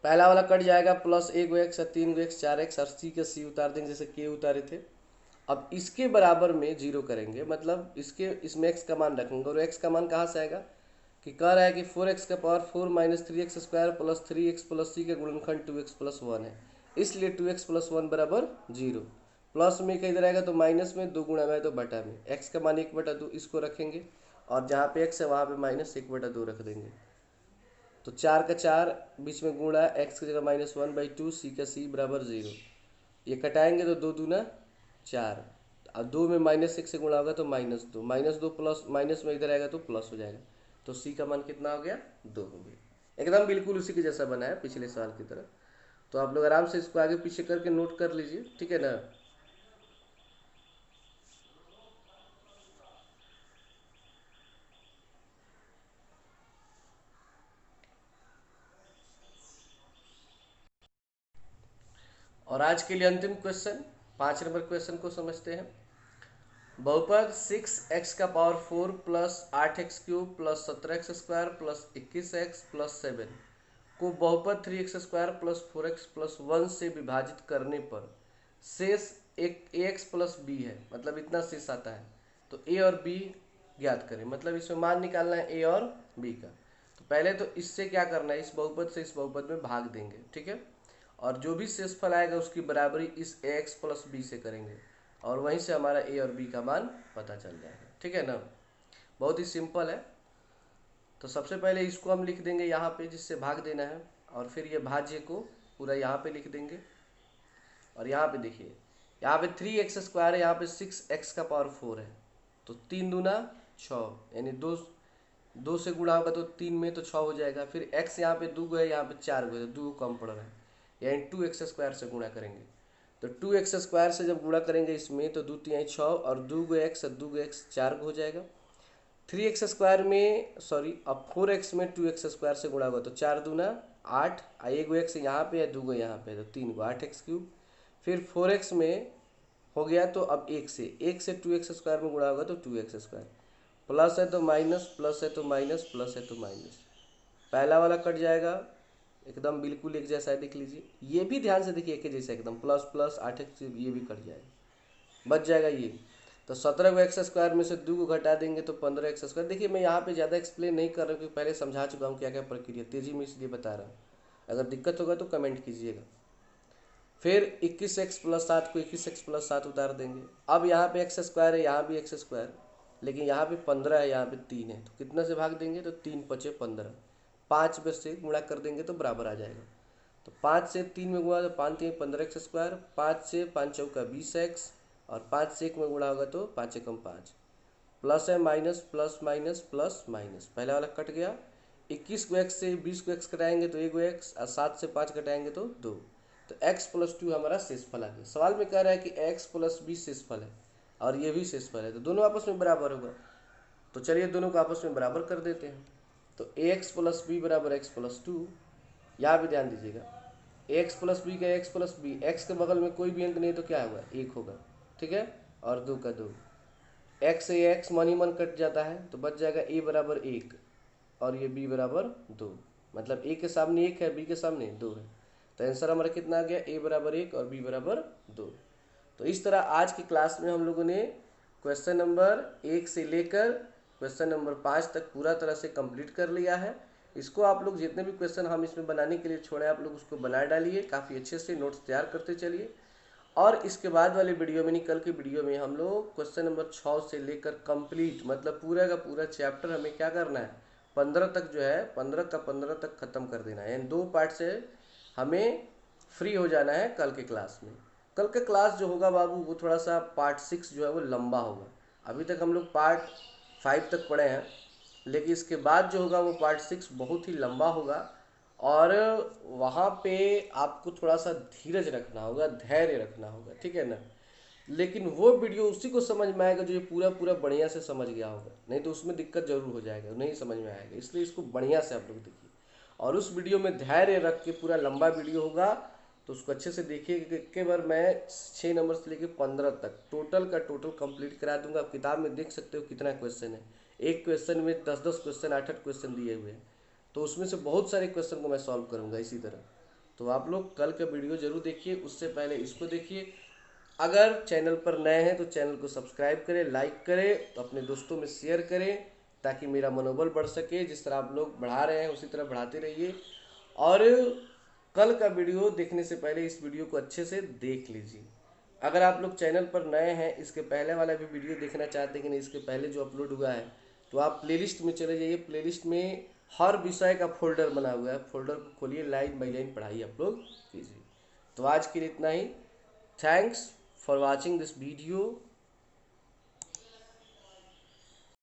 Speaker 1: पहला वाला कट जाएगा, प्लस 1 गो एक्स, 3 गो एक्स, 4x, और सी का सी उतार देंगे जैसे के उतारे थे। अब इसके बराबर में जीरो करेंगे, मतलब इसमें x का मान रखेंगे, और x का मान कहाँ से आएगा कि कह रहा है कि 4x का power 4 minus 3x² plus 3x plus C का गुणनखंड 2x प्लस 1 है, इसलिए 2x प्लस 1 बराबर 0। प्लस में का इधर आएगा तो माइनस में, 2 गुणा में तो बटा में, x का मान 1/2 इसको रखेंगे, और जहाँ पे x है वहाँ पे माइनस 1/2 रख देंगे। तो 4 का 4 बीच में गुणा, x की जगह -1/2, सी का सी बराबर 0। ये कटाएंगे तो 2 दूना 4, और 2 में -1 से गुणा होगा तो -2, -2 प्लस माइनस में इधर आएगा तो प्लस हो जाएगा, तो सी का मान कितना हो गया 2 हो गया। एकदम बिल्कुल उसी के जैसा बना है पिछले साल की तरह। तो आप लोग आराम से इसको आगे पीछे करके नोट कर लीजिए, ठीक है ना। और आज के लिए अंतिम क्वेश्चन, 5 नंबर क्वेश्चन को समझते हैं। बहुपद 6x का power 4 plus 8x³ plus 17x² plus 21x plus 7 को बहुपद 3x² प्लस 4x प्लस 1 से विभाजित करने पर शेष एक ax प्लस b है, मतलब इतना शेष आता है। तो a और b ज्ञात करें, मतलब इसमें मान निकालना है a और b का। तो पहले तो इससे क्या करना है, इस बहुपद से इस बहुपद में भाग देंगे, ठीक है। और जो भी शेषफल आएगा उसकी बराबरी इस ax प्लस b से करेंगे, और वहीं से हमारा a और b का मान पता चल जाएगा, ठीक है ना। बहुत ही सिंपल है। तो सबसे पहले इसको हम लिख देंगे यहाँ पे जिससे भाग देना है, और फिर ये भाज्य को पूरा यहाँ पे लिख देंगे। और यहाँ पे देखिए, यहाँ पे 3x² है, यहाँ पे 6x का पावर 4 है, तो 3 दूना 6, यानी दो से गुणा होगा तो 3 में तो 6 हो जाएगा। फिर x यहाँ पे 2 गो है, यहाँ पे 4 गो है, तो 2 कम पड़ रहा है, यानी 2x² से गुणा करेंगे। तो 2x² से जब गुणा करेंगे इसमें तो 2 तिहाई 6, और 2 गो x, 2 गो x 4 गो हो जाएगा। 3x² में सॉरी, अब 4x में 2x² से गुणा होगा तो 4 दूना 8, 1 गो x यहाँ पे है, 2 गो यहाँ पे है, तो 3 गो 8x³। फिर 4x में हो गया, तो अब 1 से 2x² में गुणा होगा तो 2x², प्लस है तो माइनस, प्लस है तो माइनस, प्लस है तो माइनस। पहला वाला कट जाएगा, एकदम बिल्कुल एक जैसा है, देख लीजिए, ये भी ध्यान से देखिए एक जैसा एकदम, प्लस प्लस 8x ये भी कट जाएगा, बच जाएगा ये। तो 17 को x² में से 2 को घटा देंगे तो 15x²। देखिए मैं यहाँ पे ज़्यादा एक्सप्लेन नहीं कर रहा हूँ क्योंकि पहले समझा चुका हूँ क्या क्या प्रक्रिया, तेज़ी में इसलिए बता रहा हूँ, अगर दिक्कत होगा तो कमेंट कीजिएगा। फिर 21x प्लस 7 को 21x प्लस 7 उतार देंगे। अब यहाँ पे x² है, यहाँ भी x², लेकिन यहाँ पे 15 है, यहाँ पे 3 है, तो कितना से भाग देंगे तो 3 पचे 15, 5 में से गुणा कर देंगे तो बराबर आ जाएगा। तो 5 से 3 में गुणा तो 5 3 15x², 5 से 5 चौका 20x, और 5 से 1 में गुणा होगा तो 5 एकम 5, प्लस है minus, plus minus plus minus, पहला वाला कट गया। 21 को x से 20 को x घटाएंगे तो 1 को x, और 7 से 5 घटाएंगे तो 2, तो x प्लस 2 हमारा शेषफल आ गया। सवाल में कह रहा है कि x प्लस b शेषफल है, और ये भी शेषफल है, तो दोनों आपस में बराबर होगा। तो चलिए दोनों को आपस में बराबर कर देते हैं। तो ax प्लस b बराबर x प्लस 2। यहाँ भी ध्यान दीजिएगा, x प्लस बी का x प्लस बी, x के बगल में कोई भी अंक नहीं तो क्या होगा 1 होगा, ठीक है। और 2 का 2, x से x मन ही मन कट जाता है तो बच जाएगा a बराबर 1, और ये b बराबर 2, मतलब a के सामने 1 है, b के सामने 2 है। तो आंसर हमारा कितना आ गया, a बराबर 1 और b बराबर 2। तो इस तरह आज की क्लास में हम लोगों ने क्वेश्चन नंबर 1 से लेकर क्वेश्चन नंबर 5 तक पूरा तरह से कंप्लीट कर लिया है। इसको आप लोग जितने भी क्वेश्चन हम इसमें बनाने के लिए छोड़े आप लोग उसको बना डालिए, काफ़ी अच्छे से नोट्स तैयार करते चलिए। और इसके बाद वाले वीडियो में, नहीं कल के वीडियो में, हम लोग क्वेश्चन नंबर 6 से लेकर कंप्लीट, मतलब पूरा का पूरा चैप्टर हमें क्या करना है, 15 तक जो है, 15 का 15 तक ख़त्म कर देना है। यानी 2 पार्ट से हमें फ्री हो जाना है कल के क्लास में। कल का क्लास जो होगा बाबू, वो थोड़ा सा पार्ट 6 जो है वो लंबा होगा। अभी तक हम लोग पार्ट 5 तक पढ़े हैं, लेकिन इसके बाद जो होगा वो पार्ट 6 बहुत ही लंबा होगा। और वहाँ पे आपको थोड़ा सा धीरज रखना होगा, धैर्य रखना होगा, ठीक है ना। लेकिन वो वीडियो उसी को समझ में आएगा जो ये पूरा पूरा बढ़िया से समझ गया होगा, नहीं तो उसमें दिक्कत जरूर हो जाएगा, नहीं समझ में आएगा। इसलिए इसको बढ़िया से आप लोग देखिए, और उस वीडियो में धैर्य रख के, पूरा लंबा वीडियो होगा तो उसको अच्छे से देखिए कि एक बार मैं 6 नंबर से लेकर 15 तक टोटल का टोटल कंप्लीट करा दूंगा। आप किताब में देख सकते हो कितना क्वेश्चन है, एक क्वेश्चन में 10-10 क्वेश्चन, 8-8 क्वेश्चन दिए हुए हैं, तो उसमें से बहुत सारे क्वेश्चन को मैं सॉल्व करूंगा इसी तरह। तो आप लोग कल का वीडियो जरूर देखिए, उससे पहले इसको देखिए। अगर चैनल पर नए हैं तो चैनल को सब्सक्राइब करें, लाइक करें, अपने दोस्तों में शेयर करें, ताकि मेरा मनोबल बढ़ सके। जिस तरह आप लोग बढ़ा रहे हैं उसी तरह बढ़ाते रहिए। और कल का वीडियो देखने से पहले इस वीडियो को अच्छे से देख लीजिए। अगर आप लोग चैनल पर नए हैं, इसके पहले वाला भी वीडियो देखना चाहते हैं कि नहीं, इसके पहले जो अपलोड हुआ है, तो आप प्लेलिस्ट में चले जाइए। प्लेलिस्ट में हर विषय का फोल्डर बना हुआ है, फोल्डर को खोलिए, लाइन बाई लाइन पढ़ाई आप लोग कीजिए। तो आज के लिए इतना ही। Thanks for watching this video.